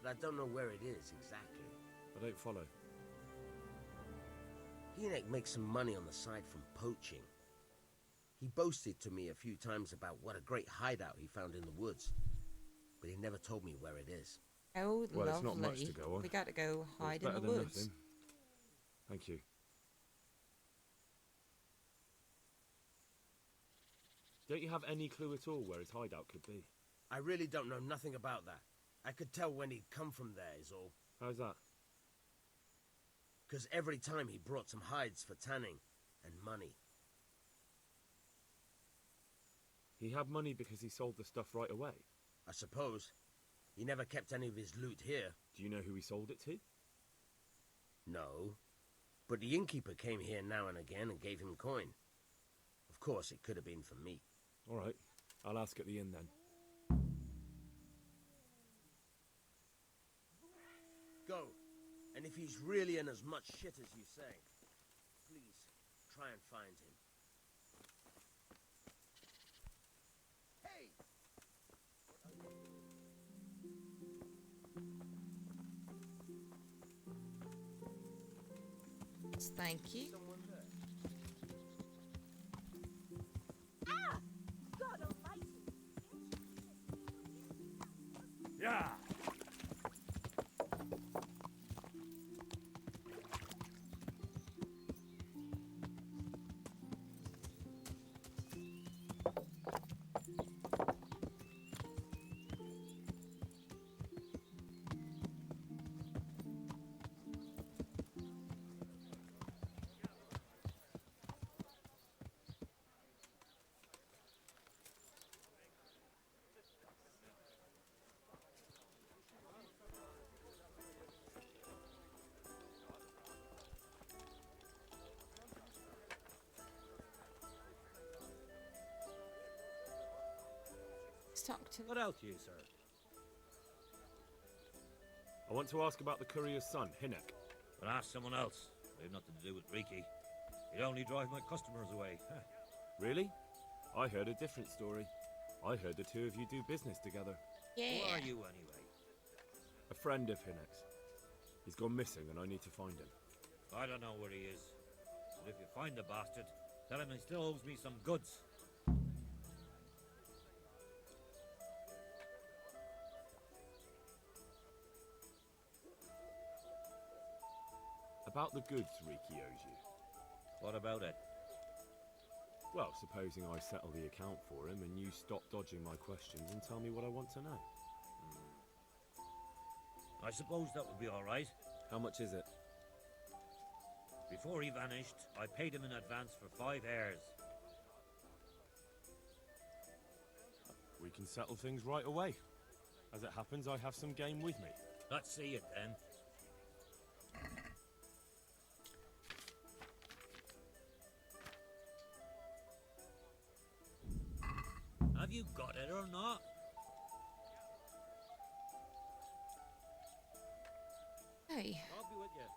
but I don't know where it is exactly. I don't follow. Hinnock makes some money on the side from poaching. He boasted to me a few times about what a great hideout he found in the woods, but he never told me where it is. Oh, Well, lovely. it's not much to go on. We got to go But hide it's in better the than woods. nothing. Thank you. Don't you have any clue at all where his hideout could be? I really don't know nothing about that. I could tell when he'd come from there, is all. How's that? Because every time he brought some hides for tanning and money. He had money because he sold the stuff right away. I suppose. He never kept any of his loot here. Do you know who he sold it to? No. But the innkeeper came here now and again and gave him coin. Of course, it could have been for me. All right. I'll ask at the inn then. Go. And if he's really in as much shit as you say, please, try and find him. Hey! Thank you. Someone there? Ah! God almighty! Yeah! Talk to What else you, sir? I want to ask about the courier's son, Hinek. But ask someone else. They've nothing to do with Riki. He'd only drive my customers away. Really? I heard a different story. I heard the two of you do business together. Yeah. Who are you, anyway? A friend of Hinek's. He's gone missing and I need to find him. I don't know where he is. But if you find the bastard, tell him he still owes me some goods. About the goods Riki owes you. What about it? Well, supposing I settle the account for him and you stop dodging my questions and tell me what I want to know. I suppose that would be all right. How much is it? Before he vanished, I paid him in advance for 5 heirs. We can settle things right away. As it happens, I have some game with me. Let's see it then. Have you got it or not? Hey. I'll be with you.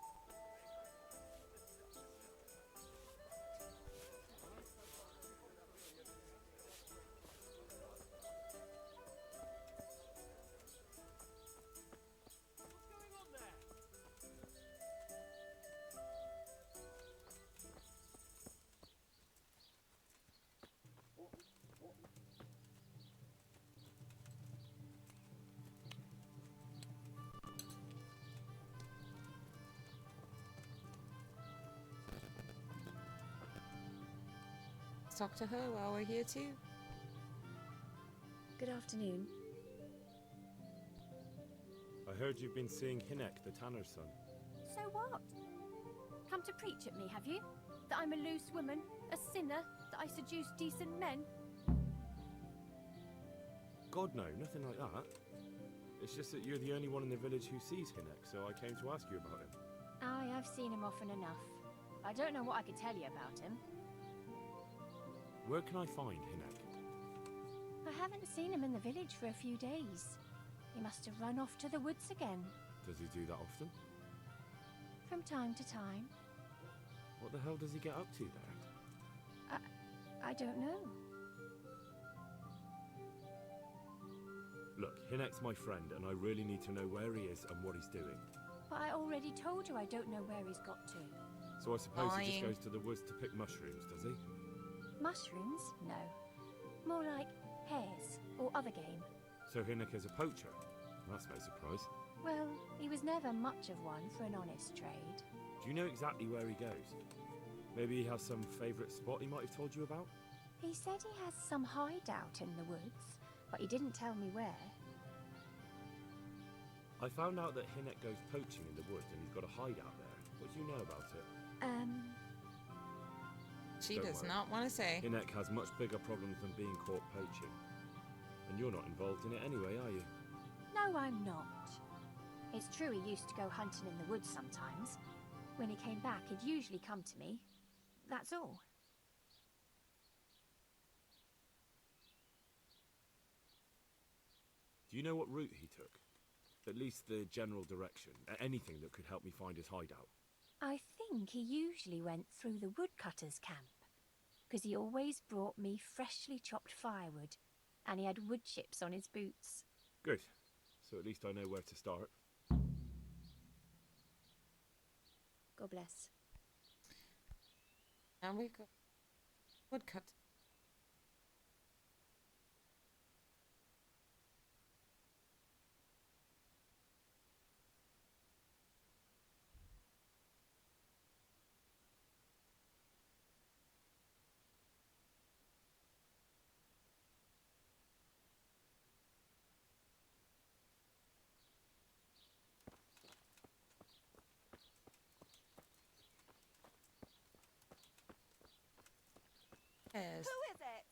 What's going on there? Let's talk to her while we're here too. Good afternoon. I heard you've been seeing Hinek, the tanner's son. So what? Come to preach at me, have you? That I'm a loose woman, a sinner, that I seduce decent men? God, no, nothing like that. It's just that you're the only one in the village who sees Hinek, so I came to ask you about him. Aye, I've seen him often enough. I don't know what I could tell you about him. Where can I find Hinek? I haven't seen him in the village for a few days. He must have run off to the woods again. Does he do that often? From time to time. What the hell does he get up to there? I don't know. Look, Hinek's my friend, and I really need to know where he is and what he's doing. But I already told you I don't know where he's got to. So I suppose he just Lying. goes to the woods to pick mushrooms, does he? Mushrooms? No. More like hares or other game. So Hinek is a poacher? That's no surprise. Well, he was never much of one for an honest trade. Do you know exactly where he goes? Maybe he has some favourite spot he might have told you about? He said he has some hideout in the woods, but he didn't tell me where. I found out that Hinnet goes poaching in the woods and he's got a hideout there. What do you know about it? She Don't does worry. not want to say. Hinnek has much bigger problems than being caught poaching. And you're not involved in it anyway, are you? No, I'm not. It's true he used to go hunting in the woods sometimes. When he came back, he'd usually come to me. That's all. Do you know what route he took? At least the general direction. Anything that could help me find his hideout. I think he usually went through the woodcutter's camp, because he always brought me freshly chopped firewood, and he had wood chips on his boots. Good. So at least I know where to start. God bless. Now we go. Woodcut. Yes. Who is it?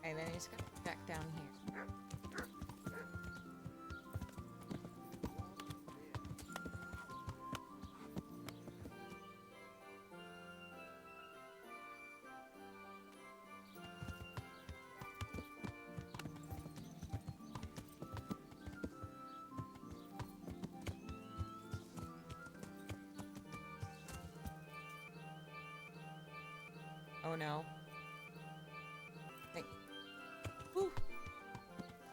Okay, then he's got back down here. Oh no. Think. Whew.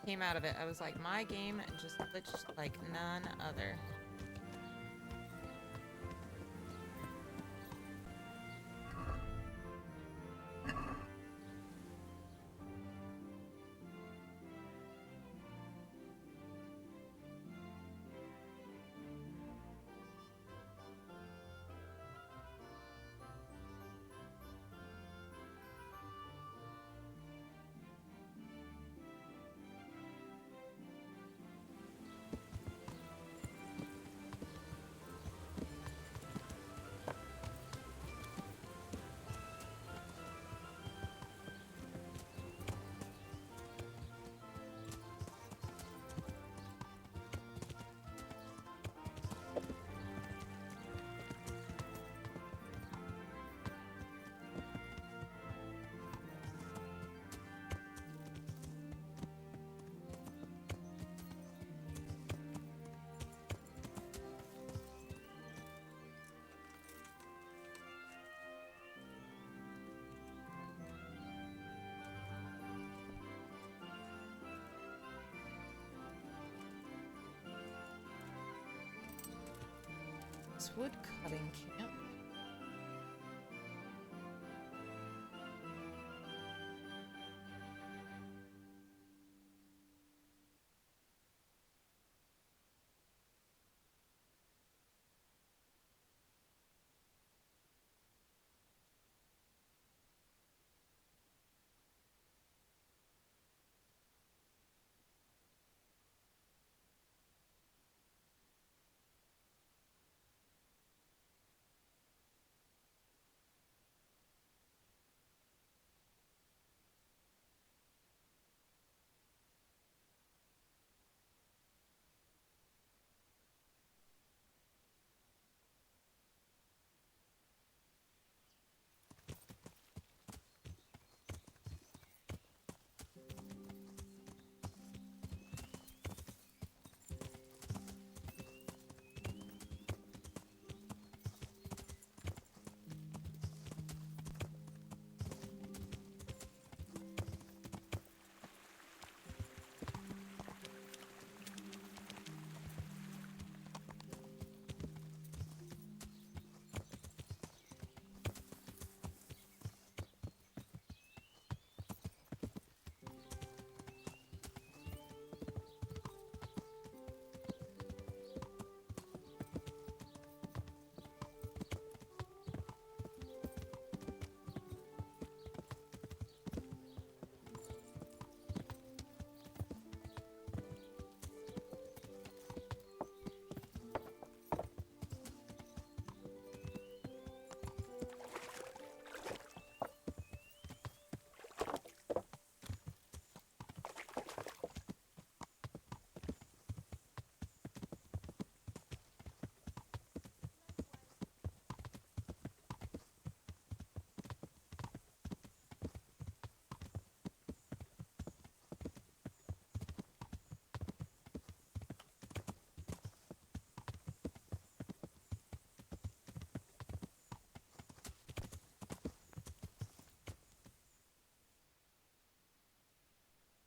Came out of it. I was like, my game just glitched like none other. This wood cutting camp.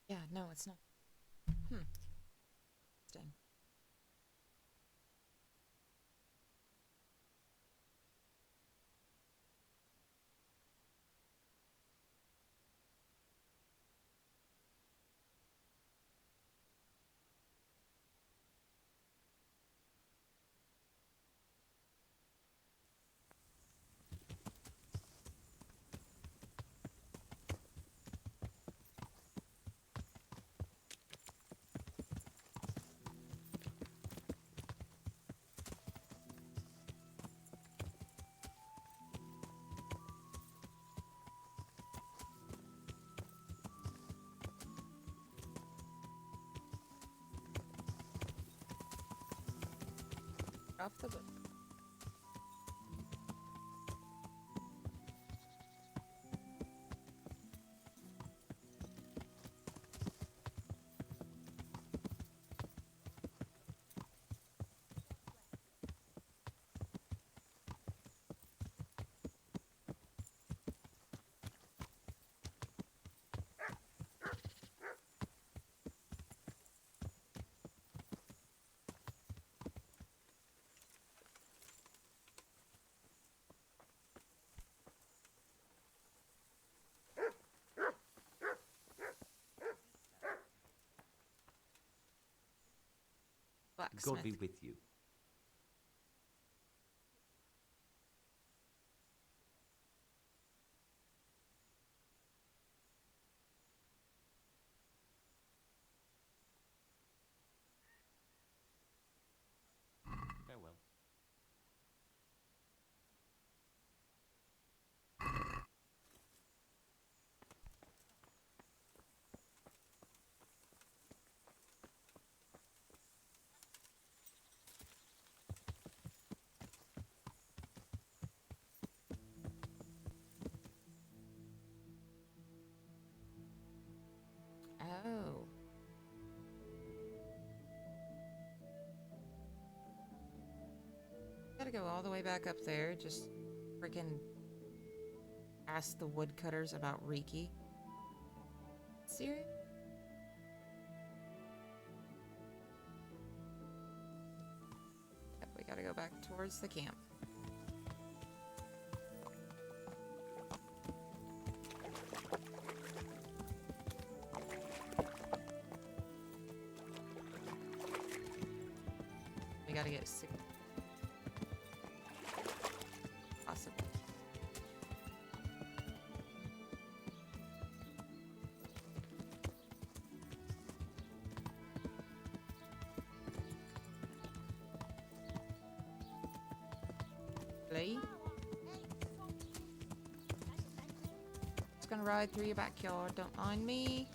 Yeah, no, it's not. Interesting. Off the book. God be blacksmith. with you. Farewell. Oh. Gotta go all the way back up there, just freaking ask the woodcutters about Riki. Serious? Yep, we gotta go back towards the camp. We gotta get sick. Possibly. Play. Just gonna ride through your backyard. Don't mind me.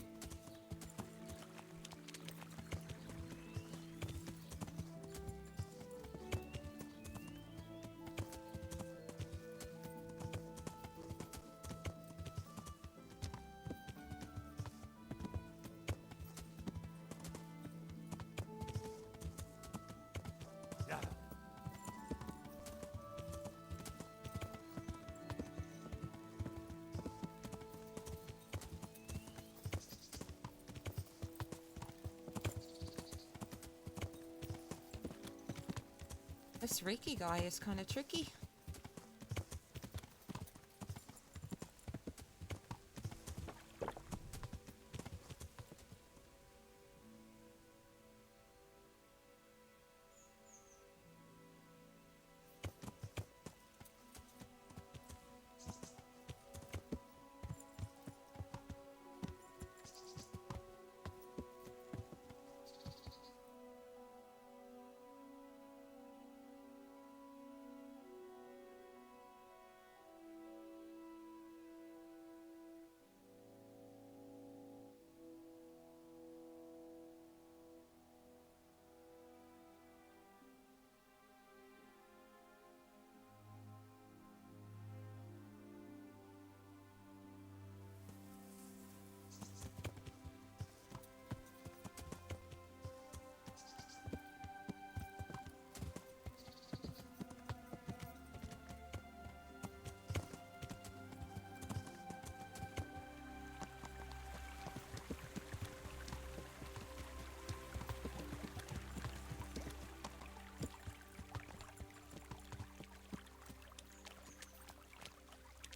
This Riki guy is kind of tricky.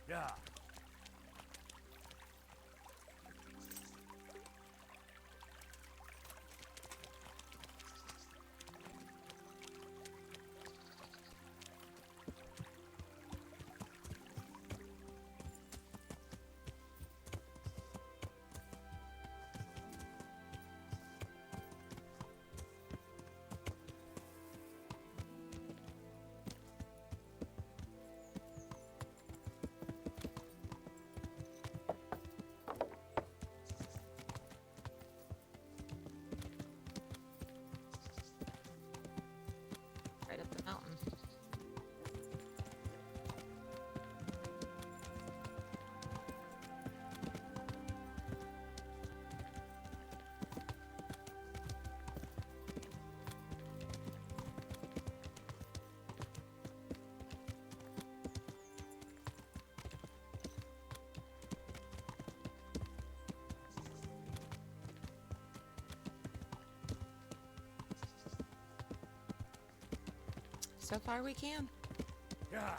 Yeah. Right up the mountain. So far we can. Yeah.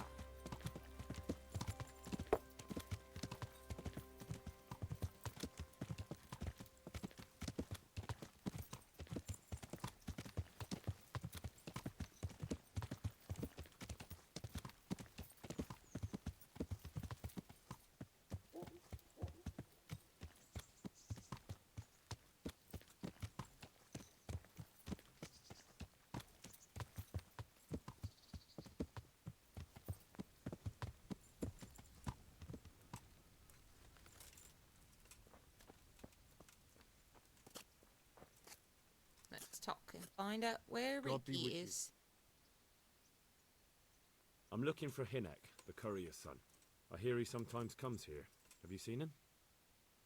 and find out where God be Ricky with you. is. I'm looking for Hinek, the courier's son. I hear he sometimes comes here. Have you seen him?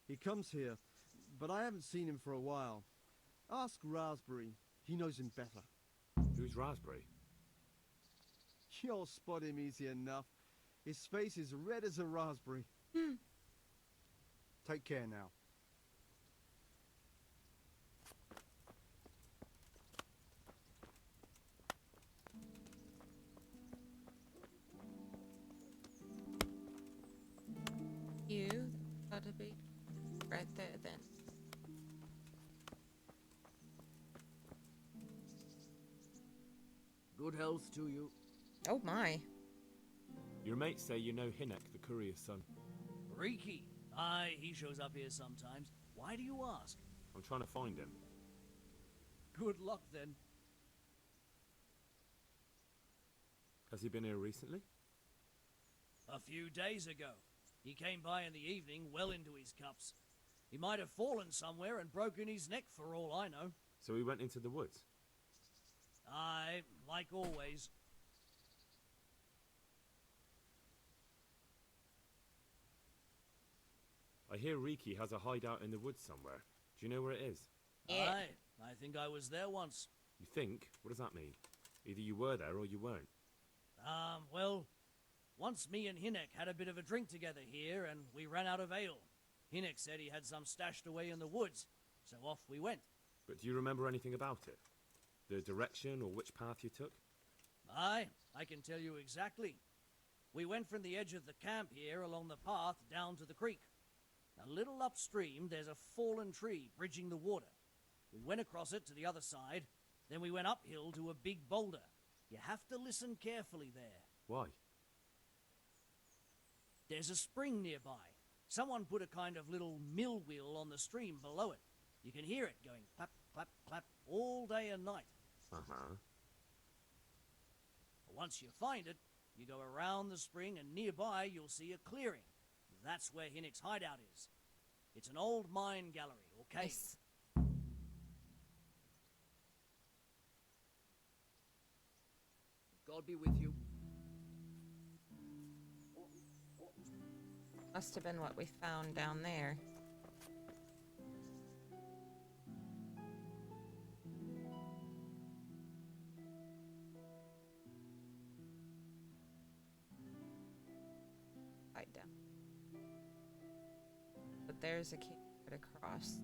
He comes here, but I haven't seen him for a while. Ask Raspberry. He knows him better. Who's Raspberry? You'll spot him easy enough. His face is red as a raspberry. Take care now. You, gotta be right there then. Good health to you. Oh my. Your mates say you know Hinek, the courier's son. Riki. Aye, he shows up here sometimes. Why do you ask? I'm trying to find him. Good luck then. Has he been here recently? A few days ago. He came by in the evening, well into his cups. He might have fallen somewhere and broken his neck for all I know. So he went into the woods? Aye, like always. I hear Riki has a hideout in the woods somewhere. Do you know where it is? Yeah. Aye, I think I was there once. You think? What does that mean? Either you were there or you weren't. Well, once me and Hinek had a bit of a drink together here and we ran out of ale. Hinek said he had some stashed away in the woods, so off we went. But do you remember anything about it? The direction or which path you took? Aye, I can tell you exactly. We went from the edge of the camp here along the path down to the creek. A little upstream, there's a fallen tree bridging the water. We went across it to the other side, then we went uphill to a big boulder. You have to listen carefully there. Why? There's a spring nearby. Someone put a kind of little mill wheel on the stream below it. You can hear it going clap, clap, clap all day and night. Uh-huh. Once you find it, you go around the spring and nearby you'll see a clearing. That's where Hinek's hideout is. It's an old mine gallery, or cave. Nice. God be with you. Must have been what we found down there. Right down. But there's a key right across.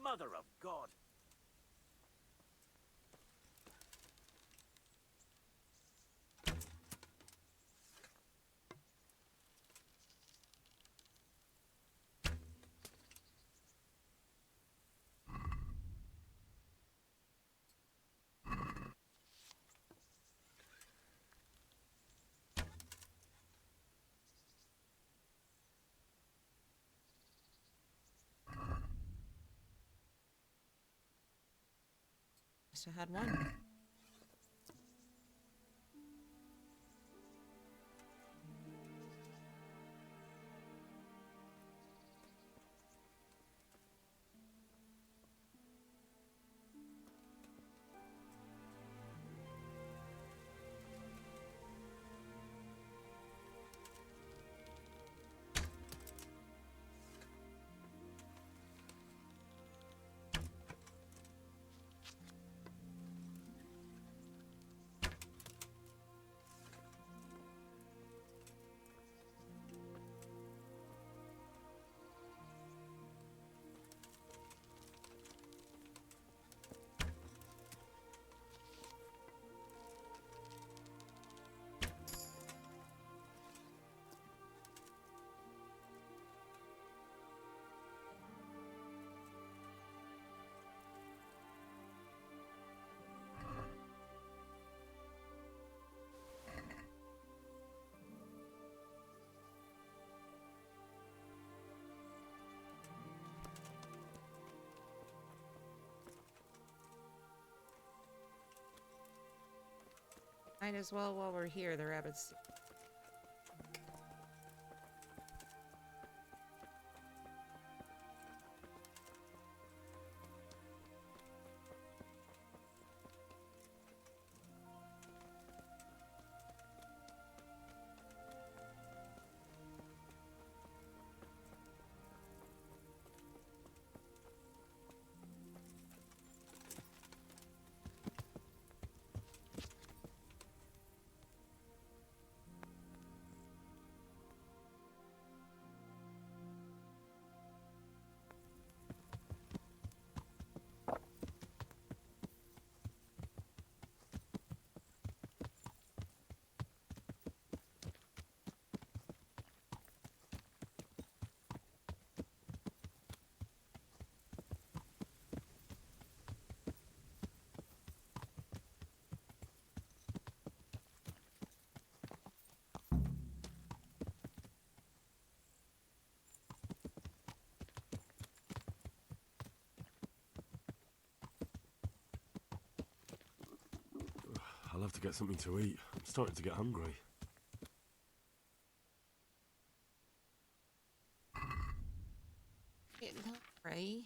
Mother of God! Must have had one. Might as well while we're here, the rabbits. I'll have to get something to eat. I'm starting to get hungry. It looked right.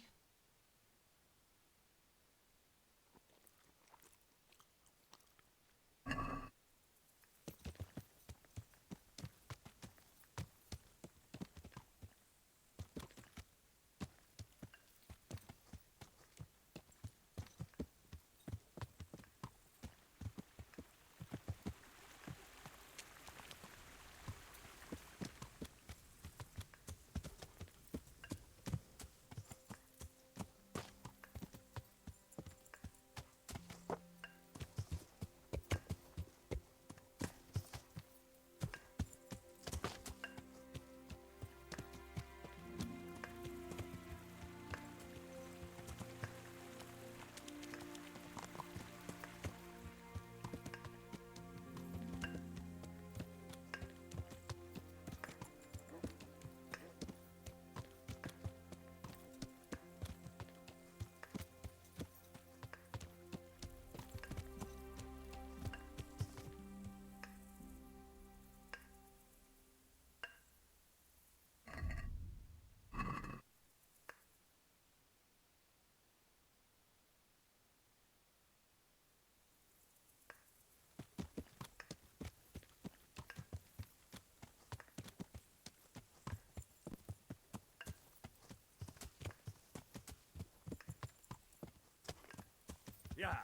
Yeah.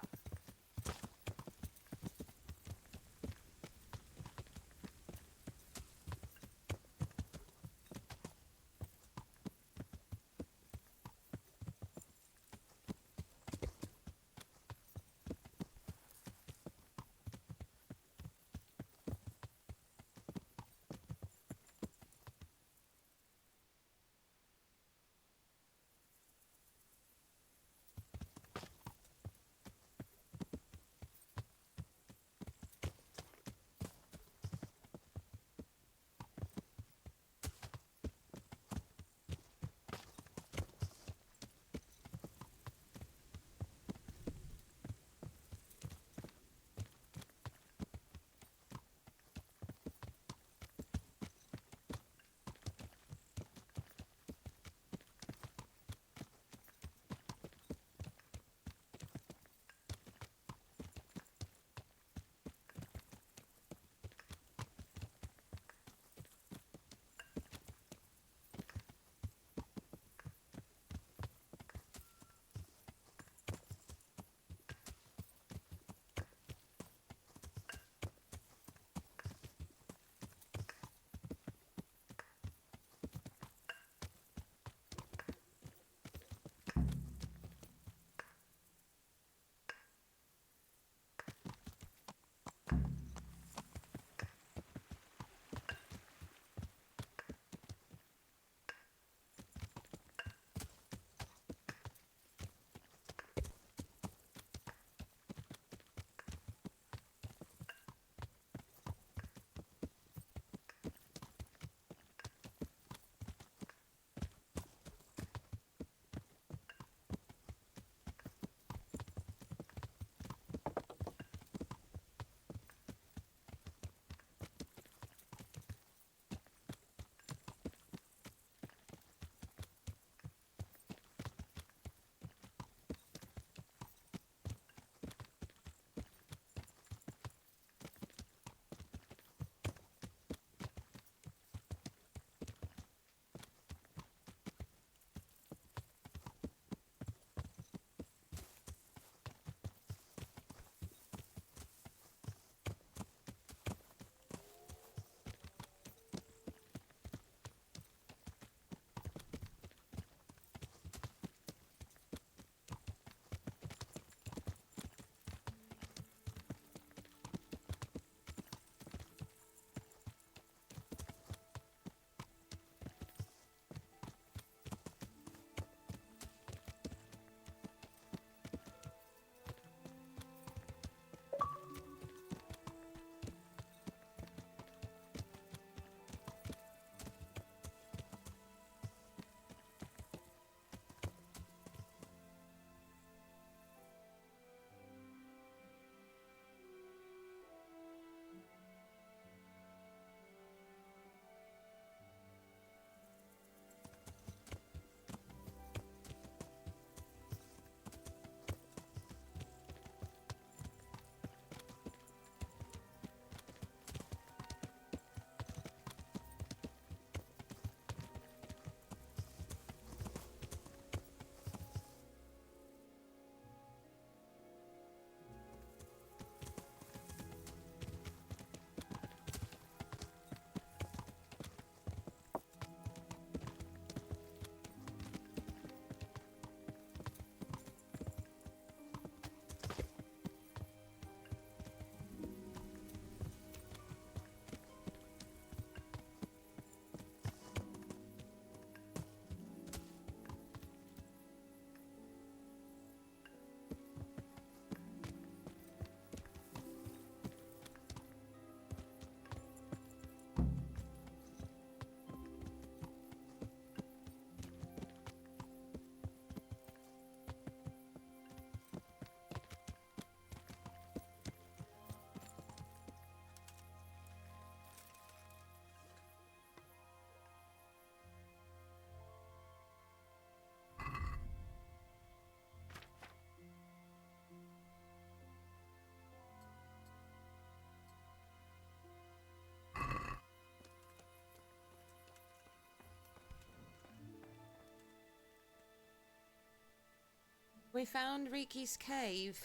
We found Riki's cave.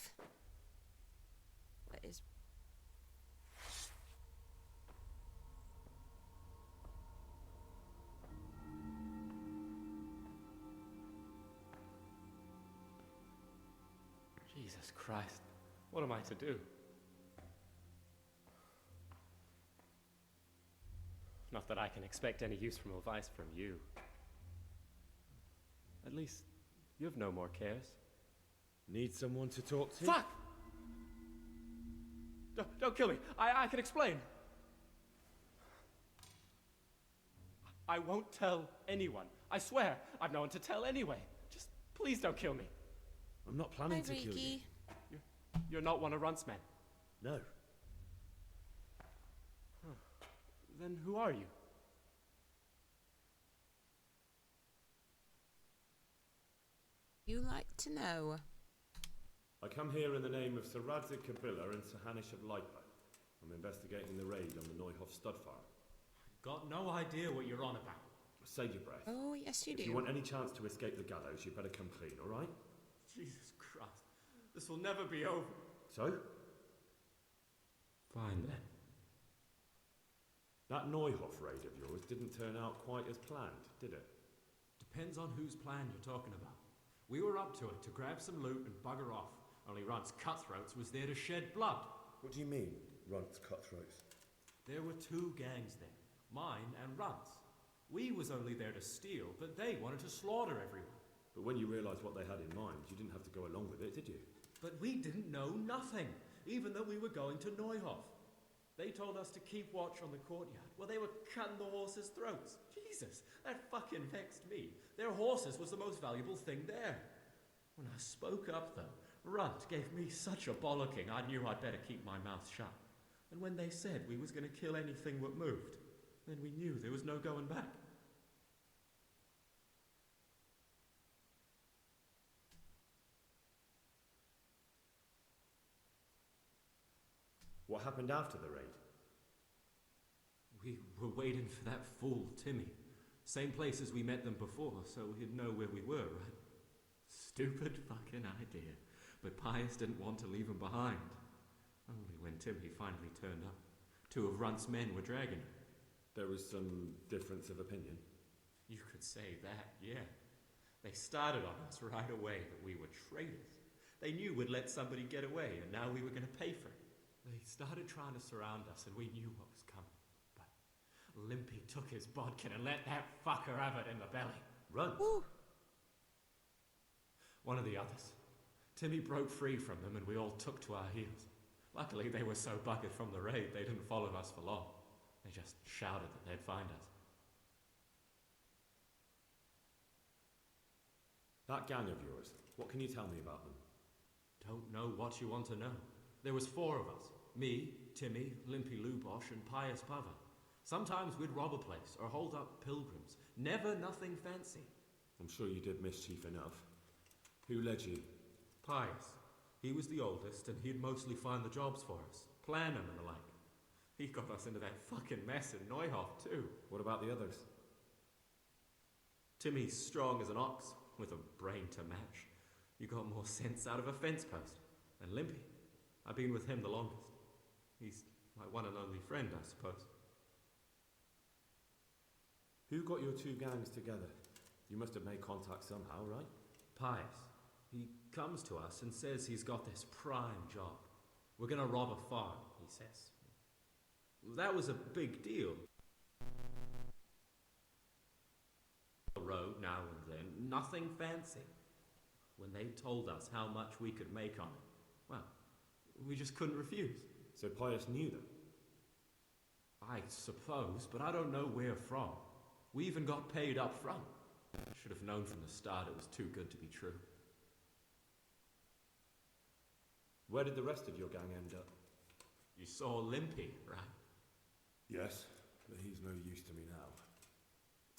What is... Jesus Christ. What am I to do? Not that I can expect any useful advice from you. At least, you have no more cares. Need someone to talk to? Fuck! Don't kill me. I can explain. I won't tell anyone. I swear, I've no one to tell anyway. Just please don't kill me. I'm not planning to kill you. You're not one of Runt's men? No. Huh. Then who are you? You like to know. I come here in the name of Sir Radzig Kabila and Sir Hanish of Lipa. I'm investigating the raid on the Neuhof stud farm. Got no idea what you're on about. Save your breath. Oh, yes you do. If you want any chance to escape the gallows, you better come clean, all right? Jesus Christ. This will never be over. So? Fine then. That Neuhof raid of yours didn't turn out quite as planned, did it? Depends on whose plan you're talking about. We were up to it to grab some loot and bugger off. Only Runt's cutthroats was there to shed blood. What do you mean, Runt's cutthroats? There were two gangs there, mine and Runt's. We was only there to steal, but they wanted to slaughter everyone. But when you realised what they had in mind, you didn't have to go along with it, did you? But we didn't know nothing, even though we were going to Neuhof. They told us to keep watch on the courtyard while they were cutting the horses' throats. Jesus, that fucking vexed me. Their horses was the most valuable thing there. When I spoke up, though, Runt gave me such a bollocking I knew I'd better keep my mouth shut. And when they said we was going to kill anything that moved, then we knew there was no going back. What happened after the raid? We were waiting for that fool, Timmy. Same place as we met them before, so he'd know where we were, right? Stupid fucking idea. But Pius didn't want to leave him behind. Only when Timmy finally turned up, two of Runt's men were dragging him. There was some difference of opinion? You could say that, yeah. They started on us right away that we were traitors. They knew we'd let somebody get away, and now we were going to pay for it. They started trying to surround us, and we knew what was coming. But Limpy took his bodkin and let that fucker have it in the belly. Run. Woo. One of the others. Timmy broke free from them, and we all took to our heels. Luckily, they were so buggered from the raid, they didn't follow us for long. They just shouted that they'd find us. That gang of yours, what can you tell me about them? Don't know what you want to know. There was four of us. Me, Timmy, Limpy Lubosh, and Pius Pava. Sometimes we'd rob a place or hold up pilgrims. Never nothing fancy. I'm sure you did mischief enough. Who led you? Pius. He was the oldest, and he'd mostly find the jobs for us. Plan them and the like. He got us into that fucking mess in Neuhof, too. What about the others? Timmy's strong as an ox, with a brain to match. You got more sense out of a fence post. And Limpy. I've been with him the longest. He's my one and only friend, I suppose. Who got your two gangs together? You must have made contact somehow, right? Pius. He comes to us and says he's got this prime job. We're gonna rob a farm, he says. That was a big deal. The road now and then, nothing fancy. When they told us how much we could make on it, well, we just couldn't refuse. So Pius knew them? I suppose, but I don't know where from. We even got paid up front. Should have known from the start it was too good to be true. Where did the rest of your gang end up? You saw Limpy, right? Yes, but he's no use to me now.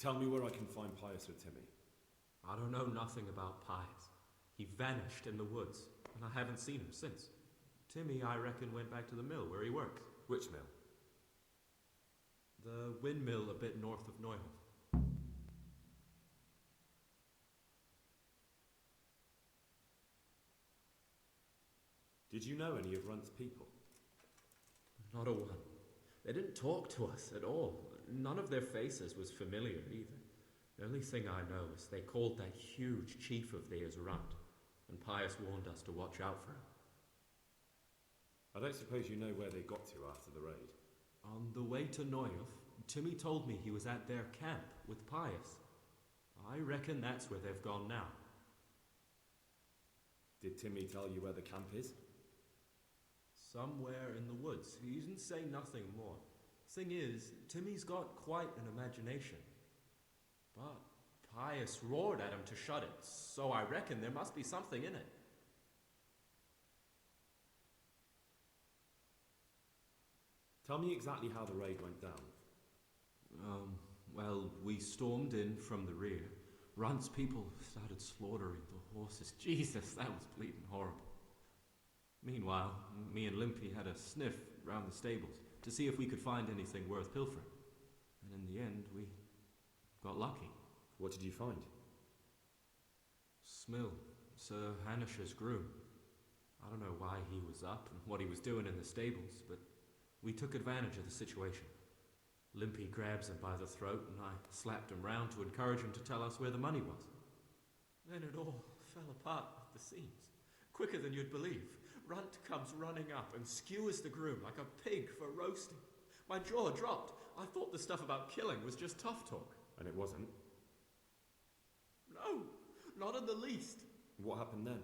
Tell me where I can find Pius or Timmy. I don't know nothing about Pius. He vanished in the woods, and I haven't seen him since. Timmy, I reckon, went back to the mill where he works. Which mill? The windmill a bit north of Neuhof. Did you know any of Runt's people? Not a one. They didn't talk to us at all. None of their faces was familiar either. The only thing I know is they called that huge chief of theirs Runt, and Pius warned us to watch out for him. I don't suppose you know where they got to after the raid? On the way to Neuhof, Timmy told me he was at their camp with Pius. I reckon that's where they've gone now. Did Timmy tell you where the camp is? Somewhere in the woods. He didn't say nothing more. Thing is, Timmy's got quite an imagination. But Pius roared at him to shut it, so I reckon there must be something in it. Tell me exactly how the raid went down. Well, we stormed in from the rear. Runt's people started slaughtering the horses. Jesus, that was bleeding horrible. Meanwhile, me and Limpy had a sniff round the stables to see if we could find anything worth pilfering. And in the end, we got lucky. What did you find? Smill, Sir Hanish's groom. I don't know why he was up and what he was doing in the stables, but we took advantage of the situation. Limpy grabs him by the throat and I slapped him round to encourage him to tell us where the money was. Then it all fell apart at the seams, quicker than you'd believe. Runt comes running up and skewers the groom like a pig for roasting. My jaw dropped. I thought the stuff about killing was just tough talk. And it wasn't? No, not in the least. What happened then?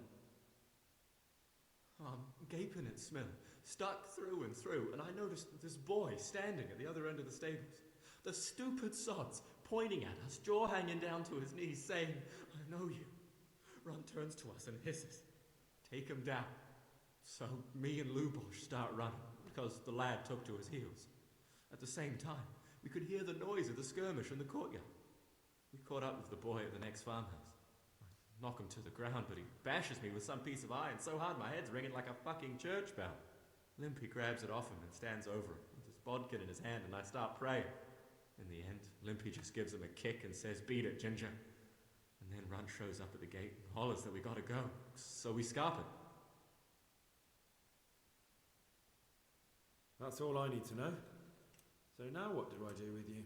I'm gaping at Smill, stuck through and through, and I noticed this boy standing at the other end of the stables. The stupid sods pointing at us, jaw hanging down to his knees, saying, "I know you." Runt turns to us and hisses, "Take him down." So me and Lubosh start running, because the lad took to his heels. At the same time, we could hear the noise of the skirmish in the courtyard. We caught up with the boy at the next farmhouse. I knock him to the ground, but he bashes me with some piece of iron so hard my head's ringing like a fucking church bell. Limpy grabs it off him and stands over him with his bodkin in his hand, and I start praying. In the end, Limpy just gives him a kick and says, "Beat it, Ginger." And then Runt shows up at the gate and hollers that we gotta go, so we scarp it. That's all I need to know. So now what do I do with you?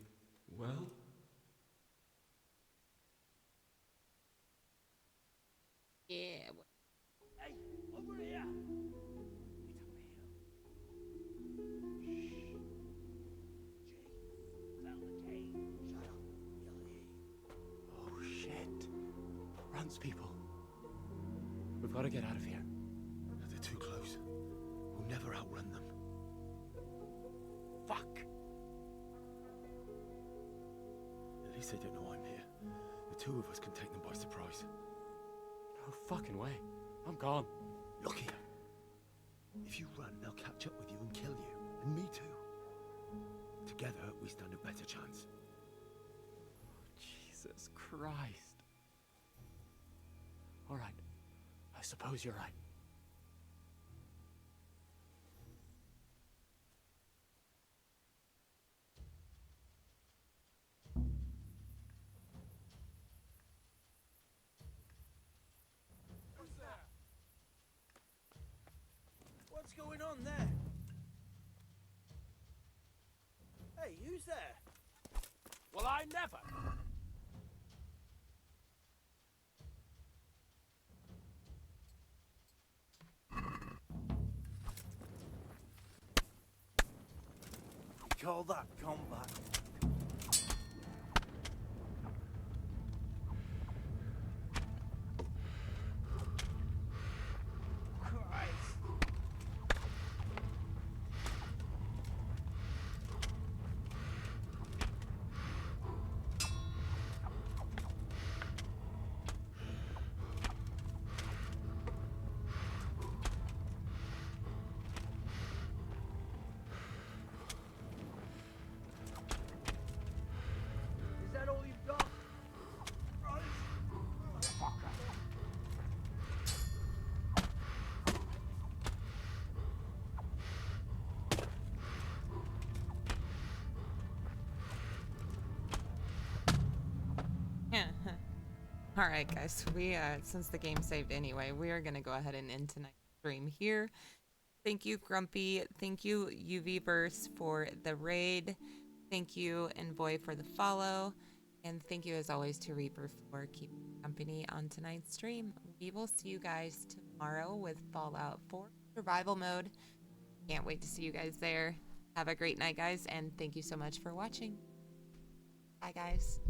Well... Yeah. Hey, over here! Oh shit. Runt's people. We've got to get out of here. They're too close. We'll never outrun them. Fuck. At least they don't know I'm here. The two of us can take them by surprise. No fucking way. I'm gone. Look here. If you run, they'll catch up with you and kill you. And me too. Together, we stand a better chance. Jesus Christ. All right. I suppose you're right. What's going on there? Hey, who's there? Well, I never. Call that combat. Is that all you've got? Run! Motherfucker! All right, guys. We since the game saved anyway, we are gonna go ahead and end tonight. stream here. Thank you, Grumpy. Thank you, UVverse, for the raid. Thank you, Envoy, for the follow. And thank you, as always, to Reaper for keeping company on tonight's stream. We will see you guys tomorrow with Fallout 4 Survival Mode. Can't wait to see you guys there. Have a great night, guys, and thank you so much for watching. Bye, guys.